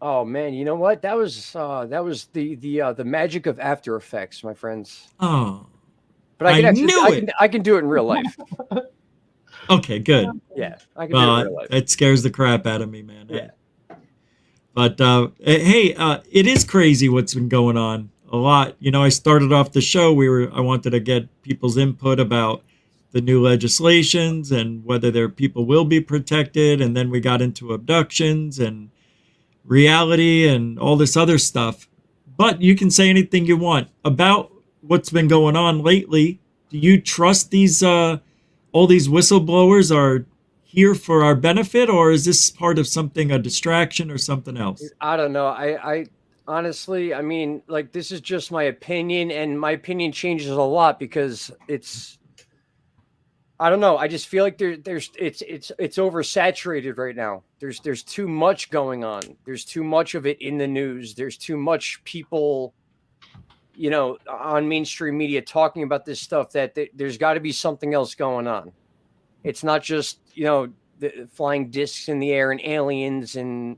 Oh man, you know what? That was the magic of After Effects, my friends. Oh, but I can do it in real life. Okay, good. Yeah, I can do it in real life. It scares the crap out of me, man. Yeah. But hey, it is crazy what's been going on. A lot. I started off the show. I wanted to get people's input about the new legislations and whether people will be protected, and then we got into abductions and reality and all this other stuff. But you can say anything you want about what's been going on lately. Do you trust these all these whistleblowers are here for our benefit, or is this part of something, a distraction or something else? I don't know. Honestly, I mean, like, this is just my opinion, and my opinion changes a lot because I don't know. I just feel like it's oversaturated right now. There's too much going on. There's too much of it in the news. There's too much people, on mainstream media talking about this stuff that there's got to be something else going on. It's not just, the flying discs in the air and aliens and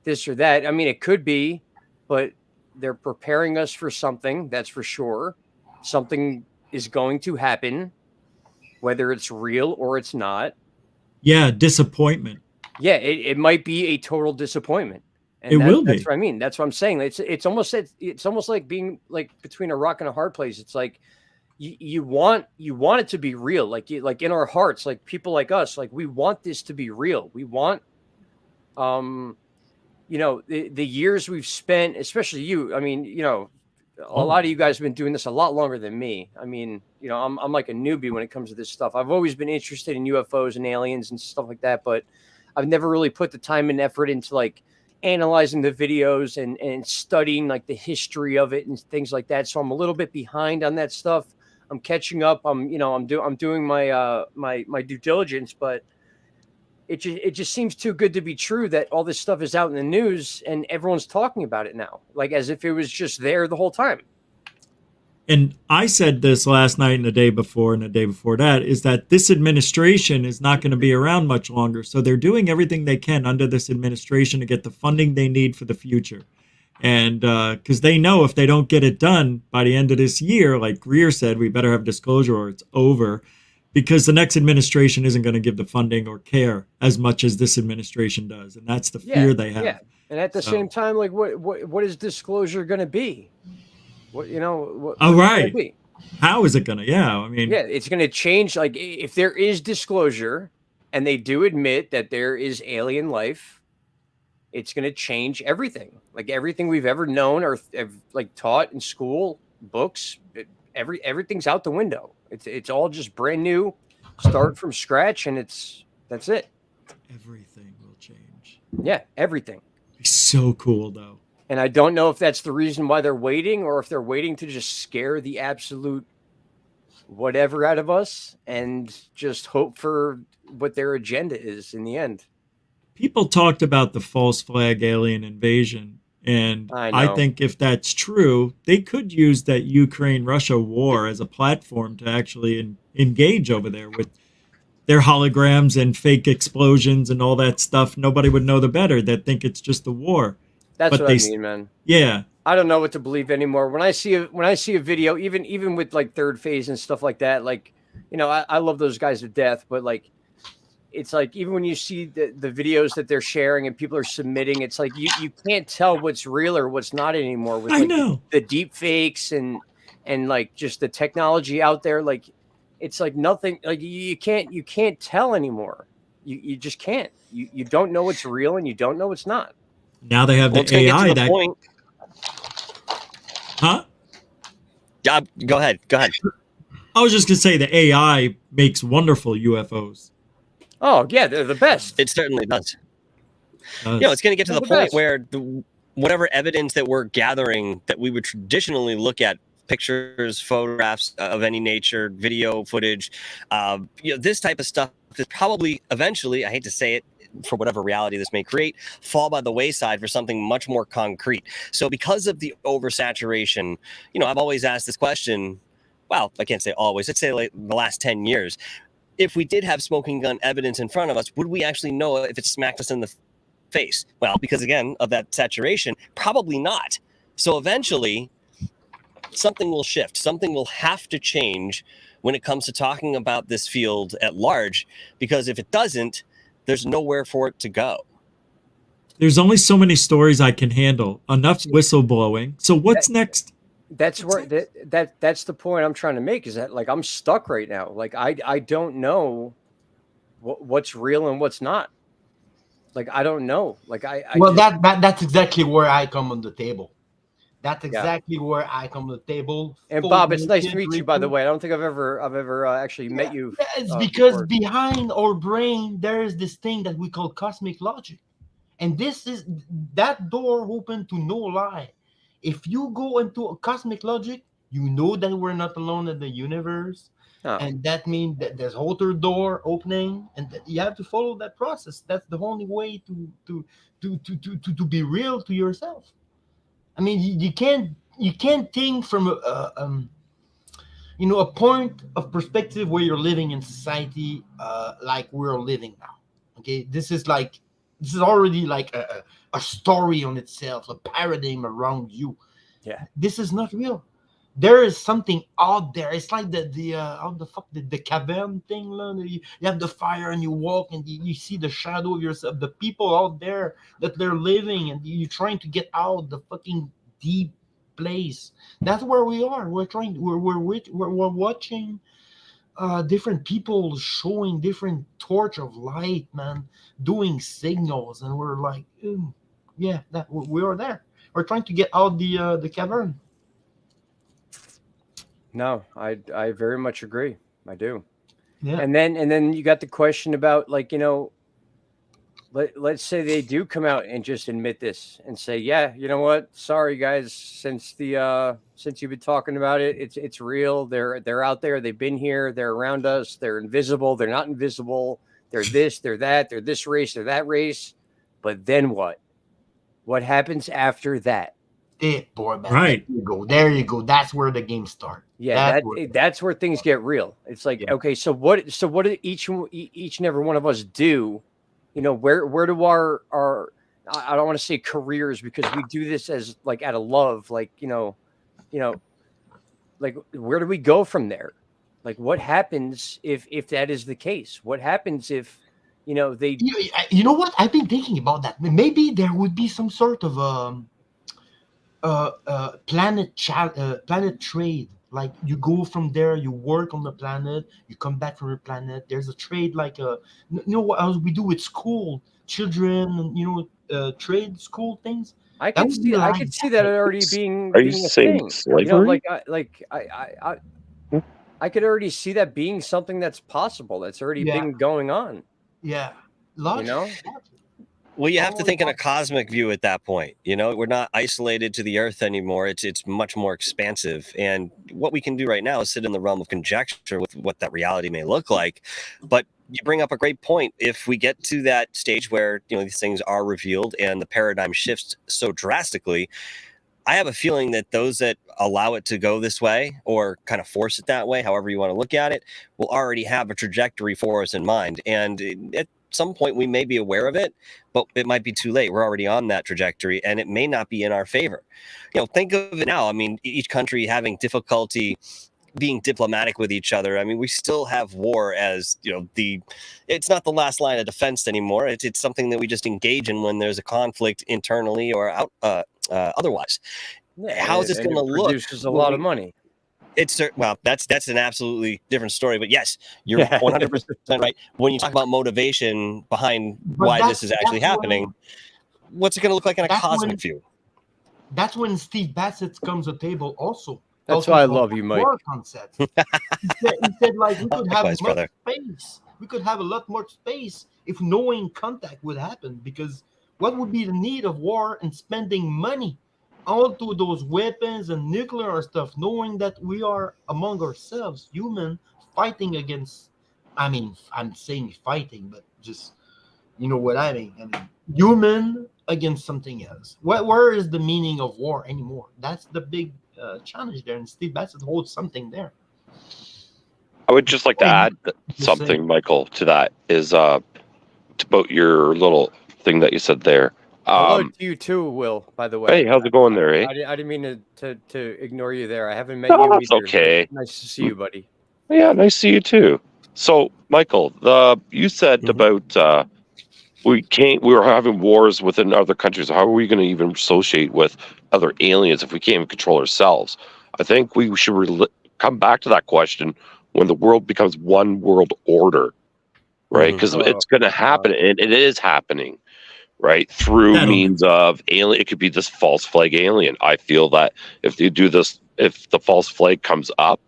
this or that. I mean, it could be, but they're preparing us for something. That's for sure. Something is going to happen, whether it's real or it's not. Yeah, disappointment. Yeah, it might be a total disappointment. And It will that's be. what I mean. That's what I'm saying. It's almost like being like between a rock and a hard place. It's like you want it to be real, like in our hearts, like people like us, like we want this to be real. We want the years we've spent, especially you. I mean, a lot of you guys have been doing this a lot longer than me. I mean, I'm like a newbie when it comes to this stuff. I've always been interested in UFOs and aliens and stuff like that, but I've never really put the time and effort into like analyzing the videos and studying like the history of it and things like that. So I'm a little bit behind on that stuff. I'm catching up. I'm doing my my due diligence, but it just seems too good to be true that all this stuff is out in the news and everyone's talking about it now, like as if it was just there the whole time. And I said this last night and the day before and the day before that, is that this administration is not going to be around much longer. So they're doing everything they can under this administration to get the funding they need for the future. And because they know if they don't get it done by the end of this year, like Greer said, we better have disclosure or it's over, because the next administration isn't going to give the funding or care as much as this administration does. And that's the fear they have. Yeah. And at the same time, like what is disclosure going to be? What, all right. How is it going to? Yeah. I mean, yeah, it's going to change. Like if there is disclosure and they do admit that there is alien life, it's going to change everything. Like everything we've ever known or like taught in school, books, everything's out the window. It's all just brand new, start from scratch, and that's it. Everything will change. Yeah, everything. It's so cool though. And I don't know if that's the reason why they're waiting, or if they're waiting to just scare the absolute whatever out of us and just hope for what their agenda is in the end. People talked about the false flag alien invasion. And I think if that's true, they could use that Ukraine-Russia war as a platform to actually engage over there with their holograms and fake explosions and all that stuff. Nobody would know the better. They'd think it's just a war. That's what I mean, man. Yeah. I don't know what to believe anymore. When I see a video, even with like Third Phase and stuff like that, like, I love those guys to death, but like, it's like, even when you see the videos that they're sharing and people are submitting, it's like, you can't tell what's real or what's not anymore with like, the deep fakes and like just the technology out there. Like, it's like nothing, like you can't tell anymore. You just can't, you don't know what's real and you don't know what's not. Now they have the AI that. Point. Huh? Go ahead. I was just gonna say the AI makes wonderful UFOs. Oh yeah, they're the best. It certainly does. It's going to get to the point where whatever evidence that we're gathering that we would traditionally look at, pictures, photographs of any nature, video footage, this type of stuff is probably eventually, I hate to say it, for whatever reality this may create, fall by the wayside for something much more concrete. So because of the oversaturation, I've always asked this question. Well, I can't say always. I'd say like the last 10 years. If we did have smoking gun evidence in front of us, would we actually know if it smacked us in the face? Well, because again of that saturation, probably not. So eventually, something will shift. Something will have to change when it comes to talking about this field at large, because if it doesn't, there's nowhere for it to go. There's only so many stories I can handle. Enough whistleblowing. So what's next? That's where that's the point I'm trying to make, is that like I'm stuck right now. Like I don't know what's real and what's not. Like I don't know. Like that's exactly where I come on the table. That's exactly where I come to the table. And Bob, it's nice to meet you, by the way. I don't think I've ever actually met you. It's because behind our brain there is this thing that we call cosmic logic, and this is that door open to no lie. If you go into a cosmic logic, you know that we're not alone in the universe. Oh. And that means that there's other door opening, and that you have to follow that process. That's the only way to be real to yourself. I mean, you can't think from a point of perspective where you're living in society like we're living now. Okay, this is already like a story on itself, a paradigm around you. Yeah, this is not real. There is something out there. It's like the cavern thing. You have the fire and you walk and you see the shadow of yourself, the people out there that they're living, and you're trying to get out the fucking deep place. That's where we are. We're watching different people showing different torch of light, man, doing signals, and we're like, yeah, that we are there. We're trying to get out the cavern. No, I very much agree. I do. Yeah. And then you got the question about, like, let's say they do come out and just admit this and say, yeah, you know what? Sorry guys, since you've been talking about it, it's real. They're out there. They've been here. They're around us. They're invisible. They're not invisible. They're this. They're that. They're this race. They're that race. But then what? What happens after that? Boy, man. Right. There you go. That's where the game starts. Yeah, that's where things get real. It's like, okay, so what did each and every one of us do? Where do our I don't want to say careers, because we do this as like out of love, like, like, where do we go from there? Like, what happens if that is the case? What happens if they? You know what? I've been thinking about that. Maybe there would be some sort of planet trade. Like, you go from there, you work on the planet, you come back from the planet. There's a trade, like what else we do with school children, and trade school things. I could see that already being. Are you being a saying thing. slavery? I could already see that being something that's possible. That's already been going on. Yeah. Well, you have to think in a cosmic view at that point. We're not isolated to the Earth anymore. It's much more expansive. And what we can do right now is sit in the realm of conjecture with what that reality may look like. But you bring up a great point. If we get to that stage where these things are revealed and the paradigm shifts so drastically, I have a feeling that those that allow it to go this way, or kind of force it that way, however you want to look at it, will already have a trajectory for us in mind. And at some point we may be aware of it, but it might be too late. We're already on that trajectory, and it may not be in our favor. Think of it now. I mean, each country having difficulty being diplomatic with each other. I mean, we still have war as it's not the last line of defense anymore. It's something that we just engage in when there's a conflict internally or otherwise. Yeah, how is this going to look? Produces a lot of money. That's an absolutely different story. But yes, you're 100% right. When you talk about motivation behind why this is actually happening, what's it going to look like in a cosmic view? That's when Steve Bassett comes to the table also. That's why I love you, Mike. Concept. he said like we could have much space. We could have a lot more space if knowing contact would happen. Because what would be the need of war and spending money all to those weapons and nuclear stuff, knowing that we are among ourselves, human, fighting against? I mean, I'm saying fighting, but just what I mean. I mean, human against something else. Where is the meaning of war anymore? That's the big challenge there, and Steve Bassett holds something there. I would just like to add something, Michael, to that is about your little thing that you said there. Hello to you too, Will, by the way. Hey, how's it going there, eh? I didn't mean to ignore you there. I haven't met you either. That's okay. Nice to see you, buddy. Yeah, nice to see you too. So, Michael, you said about we were having wars within other countries. How are we going to even associate with other aliens if we can't even control ourselves? I think we should come back to that question when the world becomes one world order, right? Because it's going to happen, and it is happening, right? Through means of alien. It could be this false flag alien. I feel that if they do this, if the false flag comes up,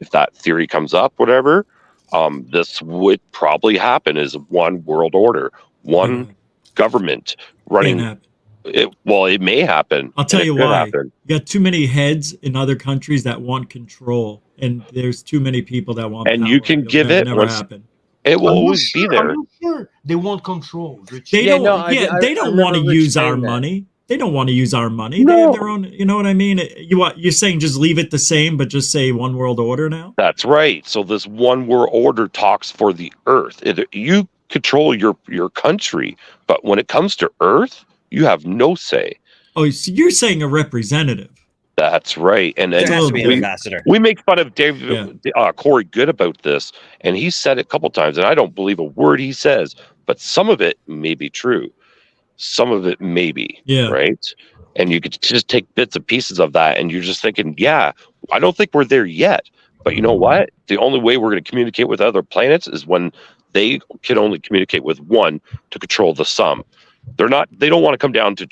if that theory comes up, whatever, this would probably happen as one world order. One government running it may happen. I'll tell and it you could why. happen. You got too many heads in other countries that want control, and there's too many people that want And power. you can It'll give it never once. happen. It will I'm not always be sure. there. I'm not sure they want control. Rich. They Yeah, don't. no, I they don't want to remember Rich use our saying that. money. They don't want to use our money. They have their own. You know what I mean? You're saying just leave it the same, but just say one world order now. That's right. So this one world order talks for the Earth. You control your country, but when it comes to Earth, you have no say. Oh, so you're saying a representative? That's right. And There has to be an ambassador. we make fun of Corey Good about this, and he said it a couple times, and I don't believe a word he says, but some of it may be true. Some of it may be, right? And you could just take bits and pieces of that, and you're just thinking, yeah, I don't think we're there yet. But you know what? The only way we're going to communicate with other planets is when they can only communicate with one to control the sum. They don't want to come down to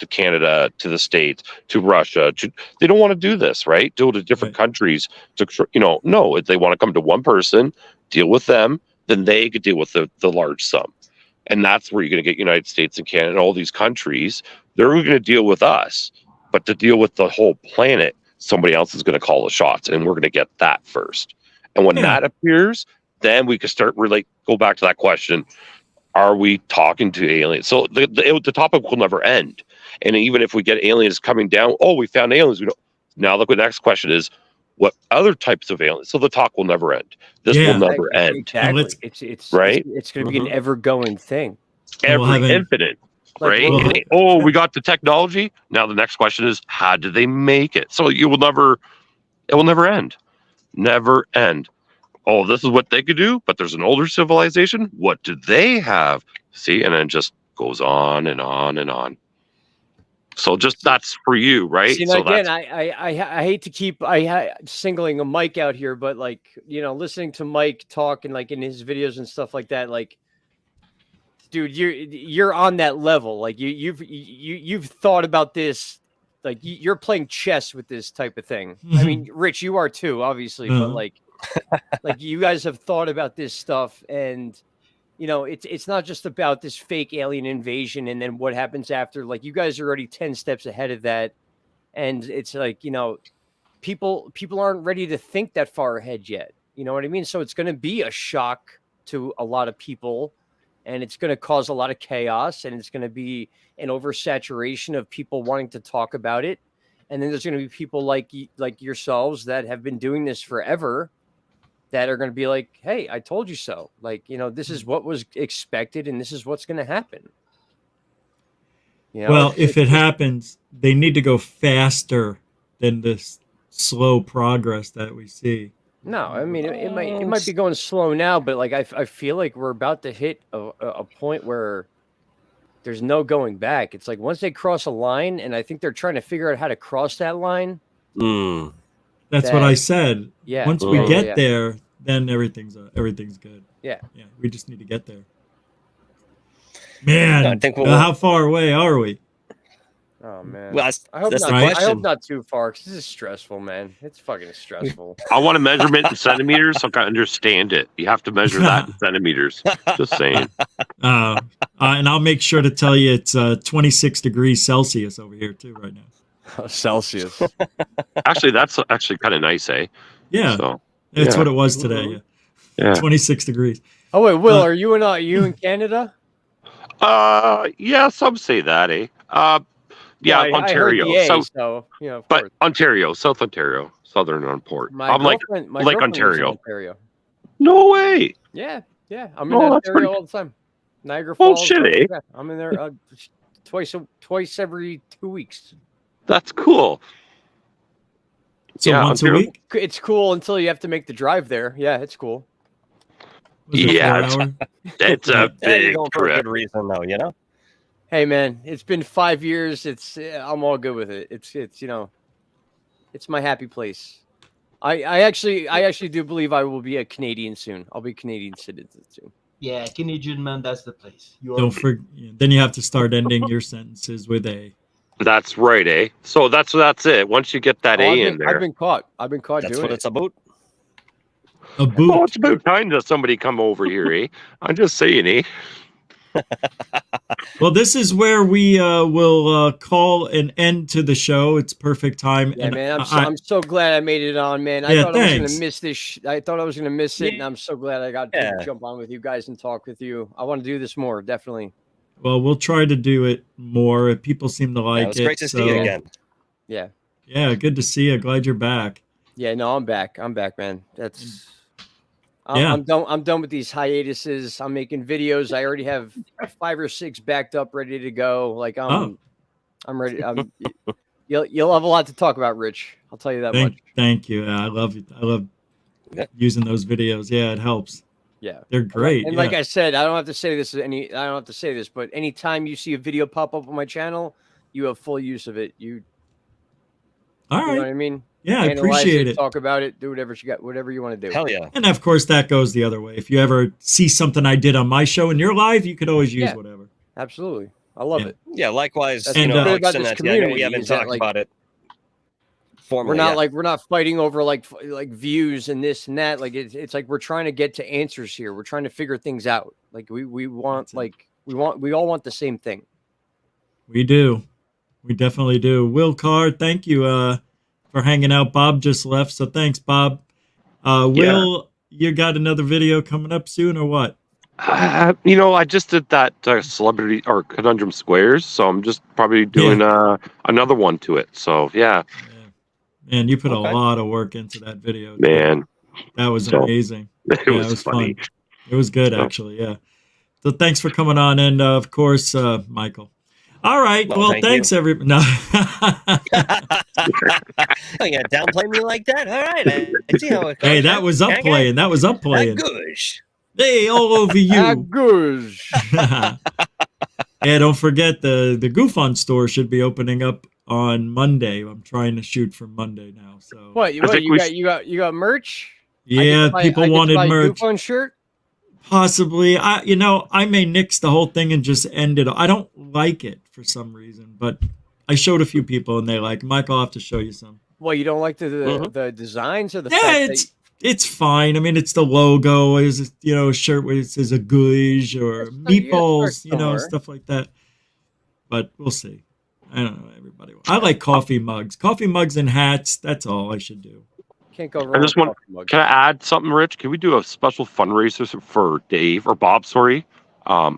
Canada, to the States, to Russia. They don't want to do this, right? Do it to different countries. No, they want to come to one person, deal with them, then they could deal with the large sum. And that's where you're going to get United States and Canada and all these countries. They're going to deal with us. But to deal with the whole planet, somebody else is going to call the shots. And we're going to get that first. And when that appears, then we can start go back to that question. Are we talking to aliens? So the topic will never end. And even if we get aliens coming down, we found aliens. Now the next question is, what other types of aliens? So the talk will never end. This will never end. Exactly. It's right. It's going to be an ever-going thing. Infinite. Right? We got the technology. Now the next question is, how do they make it? So it will never end. Never end. Oh, this is what they could do, but there's an older civilization. What do they have? See, and then it just goes on and on and on. So just that's for you, right? See, so again, I hate to keep singling a Mike out here, but listening to Mike talk and in his videos and stuff like that, dude, you're on that level. You've thought about this, you're playing chess with this type of thing. I mean, Rich, you are too, obviously, but you guys have thought about this stuff, and it's not just about this fake alien invasion and then what happens after. You guys are already 10 steps ahead of that, and it's people aren't ready to think that far ahead yet. You know what I mean? So it's going to be a shock to a lot of people, and it's going to cause a lot of chaos, and it's going to be an oversaturation of people wanting to talk about it. And then there's going to be people like yourselves that have been doing this forever, that are going to be like, hey, I told you so. This is what was expected, and this is what's going to happen. Well, if it happens, they need to go faster than this slow progress that we see. No, I mean, it might be going slow now, but I feel like we're about to hit a point where there's no going back. It's once they cross a line, and I think they're trying to figure out how to cross that line. That's what I said. Yeah. Once we get there, then everything's good. Yeah. Yeah. We just need to get there. Man, I think how far away are we? Oh man. Well, I hope that's not. the question. I hope not too far, because this is stressful, man. It's fucking stressful. I want a measurement in centimeters so I can understand it. You have to measure that in centimeters. Just saying. And I'll make sure to tell you it's 26 degrees Celsius over here too right now. Celsius. Actually, that's actually kind of nice, eh? Yeah. So, that's what it was today. Yeah. 26 degrees. Oh wait, Will, are you in Canada? Yeah, some say that, eh? Yeah, I Ontario. heard the A, So, of but course. Ontario, South Ontario, Southern Ontario. My I'm girlfriend lives in Ontario. Ontario. No way. Yeah. I'm in that's Ontario pretty- all the time. Niagara Oh, Falls. shit, eh? Yeah, I'm in there twice every 2 weeks. That's cool. So once a week? It's cool until you have to make the drive there. Yeah, it's cool. Was it Yeah, 4 hour? it's a Yeah, you're big going for a trip. good reason, though. Hey man, it's been 5 years. I'm all good with it. It's it's my happy place. I actually do believe I will be a Canadian soon. I'll be a Canadian citizen soon. Yeah, Canadian man, that's the place. Don't forget. Then you have to start ending your sentences with a. That's right, eh? So that's it. Once you get that A in there, I've been caught. That's doing what it. it's about. A boot. oh, it's about time that somebody come over here, eh? I'm just saying, eh? Well, this is where we will call an end to the show. It's perfect time. Yeah, and man, I'm so glad I made it on, man. I Yeah, thought I was thanks. gonna miss this. I thought I was gonna miss it, and I'm so glad I got to Yeah. jump on with you guys and talk with you. I want to do this more, definitely. Well, we'll try to do it more. People seem to like it was it. great to see you so- again. Yeah. Yeah, good to see you. Glad you're back. Yeah, no, I'm back. I'm back, man. That's Yeah. I'm done. I'm done with these hiatuses. I'm making videos. I already have 5 or 6 backed up, ready to go. Like I'm ready. You'll have a lot to talk about, Rich. I'll tell you that much. Thank you. I love it. I love using those videos. Yeah, it helps. Yeah, they're great. And like I said, I don't have to say this. But anytime you see a video pop up on my channel, you have full use of it. You All know right. what I mean? Yeah, I Analyze appreciate it. Talk about it. Do whatever you got. Whatever you want to do. Hell yeah. And of course, that goes the other way. If you ever see something I did on my show and you're live, you could always use whatever. Absolutely. I love it. Yeah, likewise. That's you know, great about Alex and this that, I know we community haven't is that, talked like, about it formally. We're not fighting over like views and this and that. Like it's like we're trying to get to answers here. We're trying to figure things out. Like we all want the same thing. We do. We definitely do. Will Carr, thank you for hanging out. Bob just left, so thanks, Bob. Will, you got another video coming up soon or what? You know, I just did that celebrity or conundrum squares, so I'm just probably doing another one to it. So yeah. Man, you put a lot of work into that video. Man, that was So, amazing. it was funny. fun. It was good, actually. Yeah. So thanks for coming on, and of course, Michael. All right. Well, thank thanks, you. everybody. No. Oh, yeah, downplay me like that? All right. I see how it goes. Hey, that was up Okay. playing. That was up playing. Gosh. Hey, all over you. Gosh. Yeah, don't forget the GUFON store should be opening up on Monday. I'm trying to shoot for Monday now. So What you got merch? Yeah, people wanted merch. GUFON shirt. Possibly. I may nix the whole thing and just end it. I don't like it for some reason, but I showed a few people and they like, Mike, I'll have to show you some. Well, you don't like the designs or the Yeah, fact it's fine. I mean, it's the logo. Is a shirt where it says a gush or meatballs, stuff like that. But we'll see. I don't know. Everybody. I like coffee mugs and hats. That's all I should do. Can't go wrong. I just want. Can I add something, Rich? Can we do a special fundraiser for Dave or Bob? Sorry,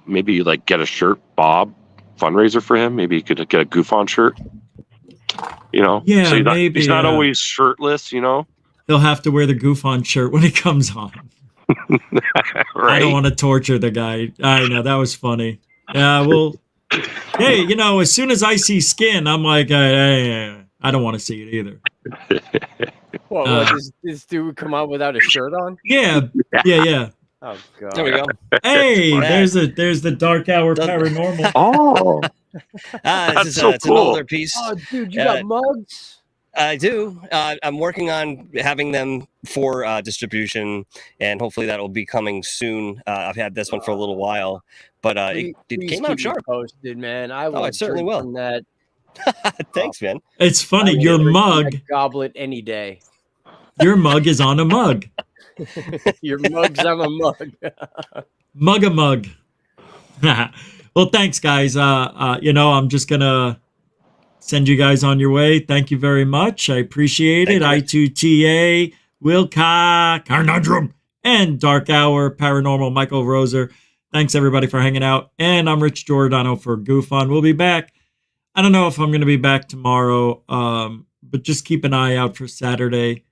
maybe like get a shirt, Bob, fundraiser for him. Maybe you could get a GUFON shirt. Yeah, so maybe he's not always shirtless. He'll have to wear the GUFON shirt when he comes on. Right? I don't want to torture the guy. I know that was funny. Yeah, well, hey, as soon as I see skin, I'm like, hey, I don't want to see it either. What, this dude come out without a shirt on? Yeah. Oh god. There we go. Hey, there's the Dark Hour Paranormal. Oh, This is so it's an cool. older piece. Oh, dude, you got mugs? I do. I'm working on having them for distribution, and hopefully that'll be coming soon. I've had this one for a little while, but it Please came keep out me sharp. posted, man. I I certainly will. From that. Thanks, man. It's funny. Your mug, goblet any day. your mug is on a mug. Your mug's on a mug. Mug a mug. Well, thanks, guys. I'm just gonna send you guys on your way. Thank you very much. I appreciate it. I2TA, Will Conundrum, and Dark Hour Paranormal, Michael Roser. Thanks, everybody, for hanging out. And I'm Rich Giordano for GUFON. We'll be back. I don't know if I'm going to be back tomorrow, but just keep an eye out for Saturday.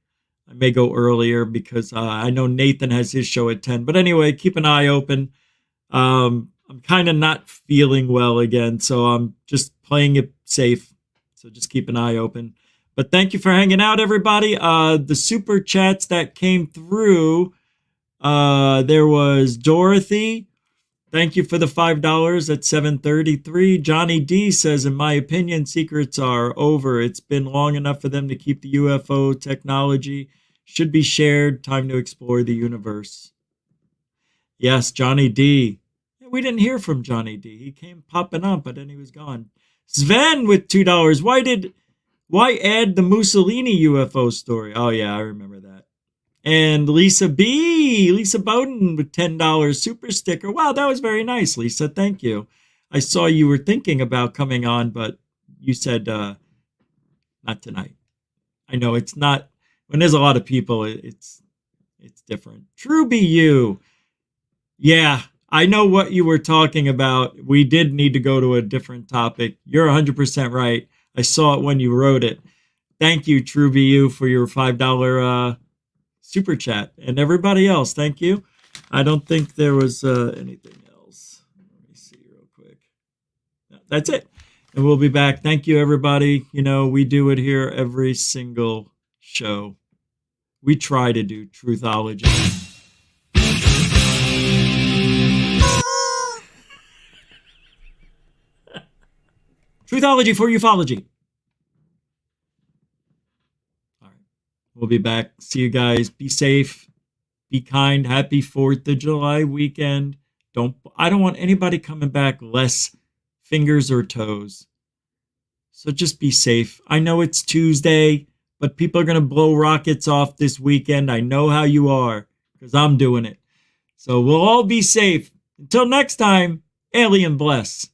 I may go earlier because I know Nathan has his show at 10. But anyway, keep an eye open. I'm kind of not feeling well again, so I'm just playing it safe. So just keep an eye open. But thank you for hanging out, everybody. The super chats that came through, there was Dorothy. Thank you for the $5 at 7:33. Johnny D says, in my opinion, secrets are over. It's been long enough for them to keep the UFO technology. Should be shared. Time to explore the universe. Yes, Johnny D. We didn't hear from Johnny D. He came popping up, but then he was gone. Sven with $2. Why add the Mussolini UFO story? Oh, yeah, I remember that. And Lisa Bowden with $10 super sticker. Wow, that was very nice, Lisa. Thank you. I saw you were thinking about coming on, but you said not tonight. I know it's not, when there's a lot of people, it's different. True be you. Yeah, I know what you were talking about. We did need to go to a different topic. You're 100% right. I saw it when you wrote it. Thank you, True be you, for your $5 super chat. And everybody else, thank you. I don't think there was anything else. Let me see real quick. No, that's it. And we'll be back. Thank you, everybody. You know, we do it here every single show. We try to do Truthology. Truthology for ufology. All right. We'll be back. See you guys. Be safe. Be kind. Happy 4th of July weekend. I don't want anybody coming back less fingers or toes. So just be safe. I know it's Tuesday, but people are going to blow rockets off this weekend. I know how you are because I'm doing it. So we'll all be safe. Until next time, alien bless.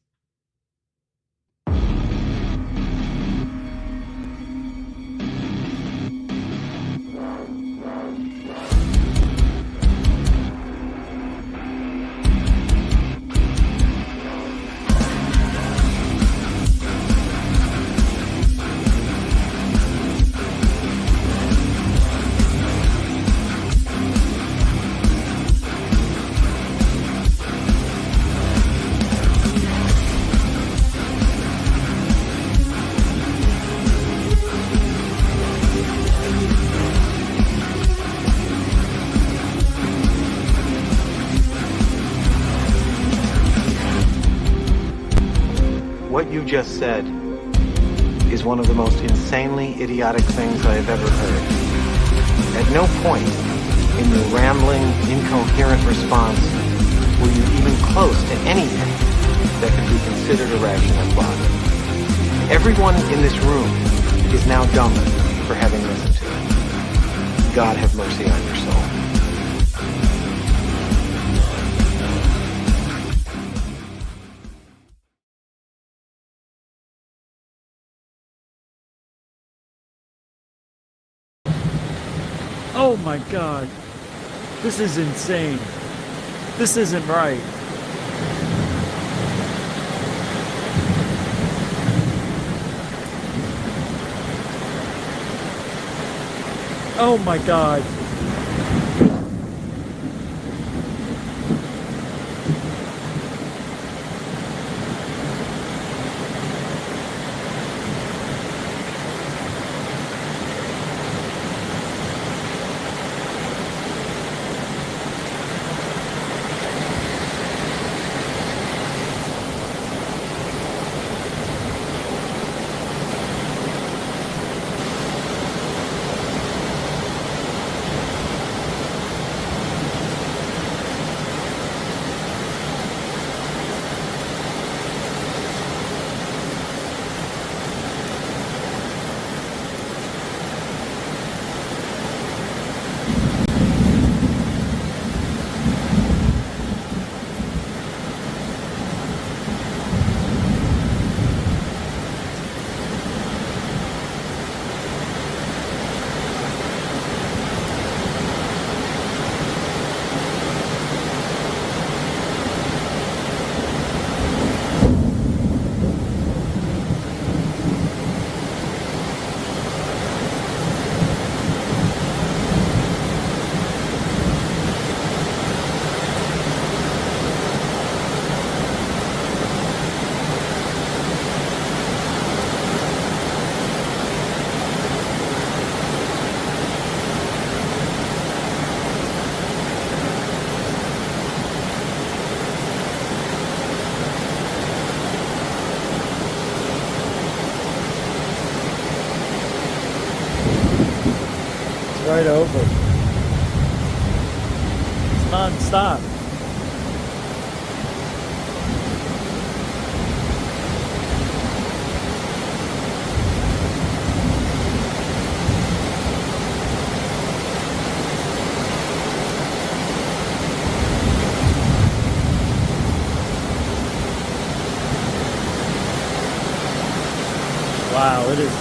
What you just said is one of the most insanely idiotic things I have ever heard. At no point in your rambling, incoherent response were you even close to anything that could be considered a rational thought. Everyone in this room is now dumber for having listened to it. God have mercy on your soul. Oh my God. This is insane. This isn't right. Oh my God. Right over. It's non-stop.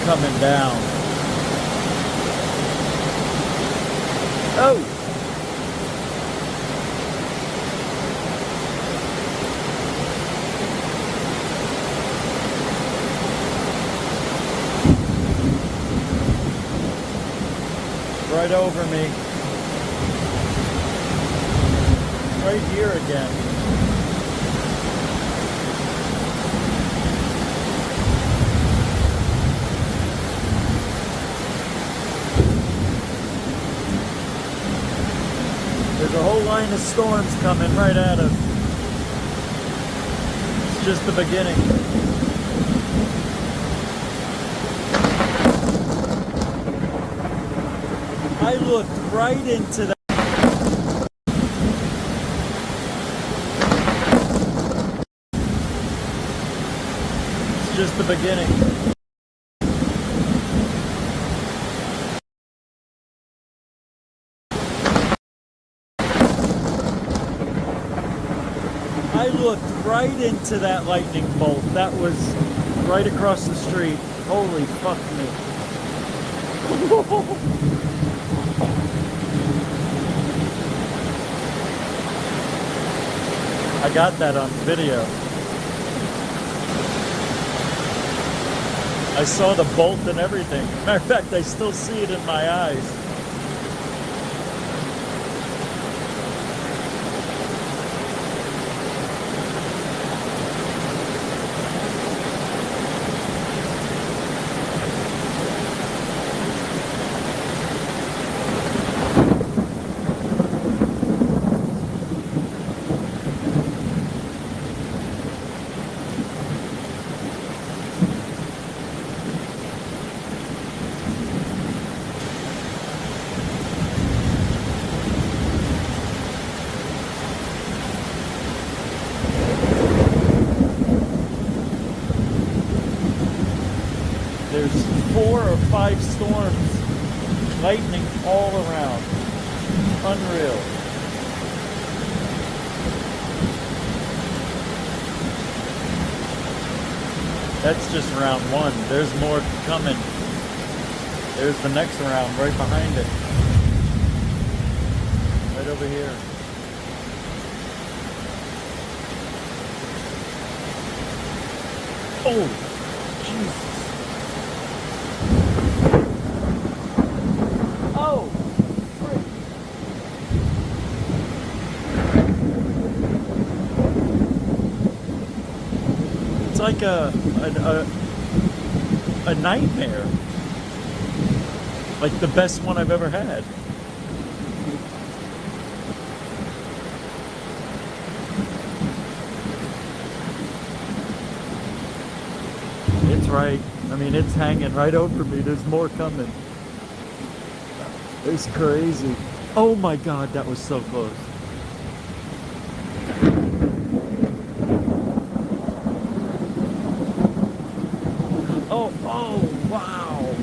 coming down. Oh! Right over me. Right here again. There's a whole line of storms coming right at us. It's just the beginning. I looked right into that. It's just the beginning. I looked right into that lightning bolt. That was right across the street. Holy fuck me. I got that on video. I saw the bolt and everything. Matter of fact, I still see it in my eyes. There's 4 or 5 storms, lightning all around. Unreal. That's just round 1. There's more coming. There's the next round right behind it. Right over here. Oh, Jesus. Oh, frick. It's like a nightmare. Like the best one I've ever had. It's right. I mean, it's hanging right over me. There's more coming. It's crazy. Oh my God, that was so close. Oh, oh, wow.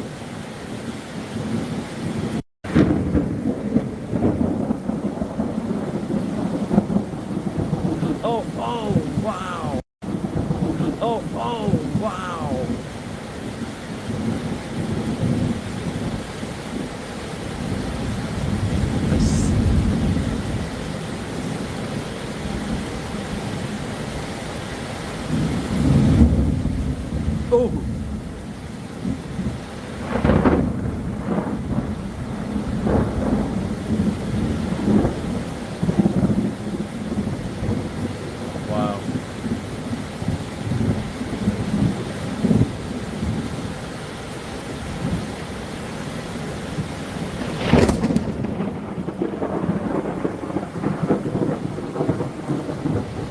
Oh, oh, wow. Oh, oh, wow. Oh. Wow.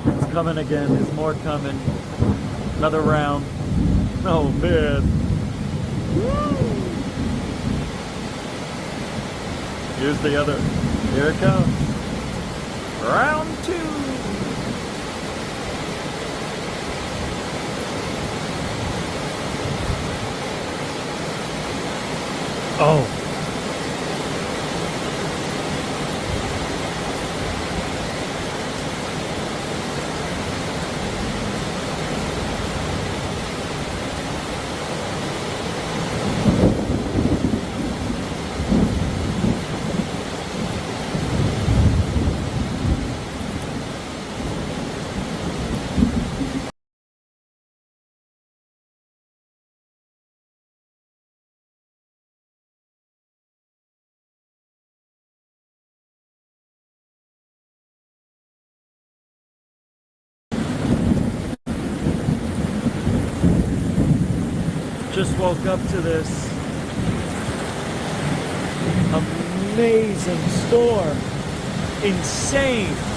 It's coming again. There's more coming. Another round. Oh man. Woo! Here's the other. Here it comes. Round 2. Oh. just woke up to this amazing storm. Insane.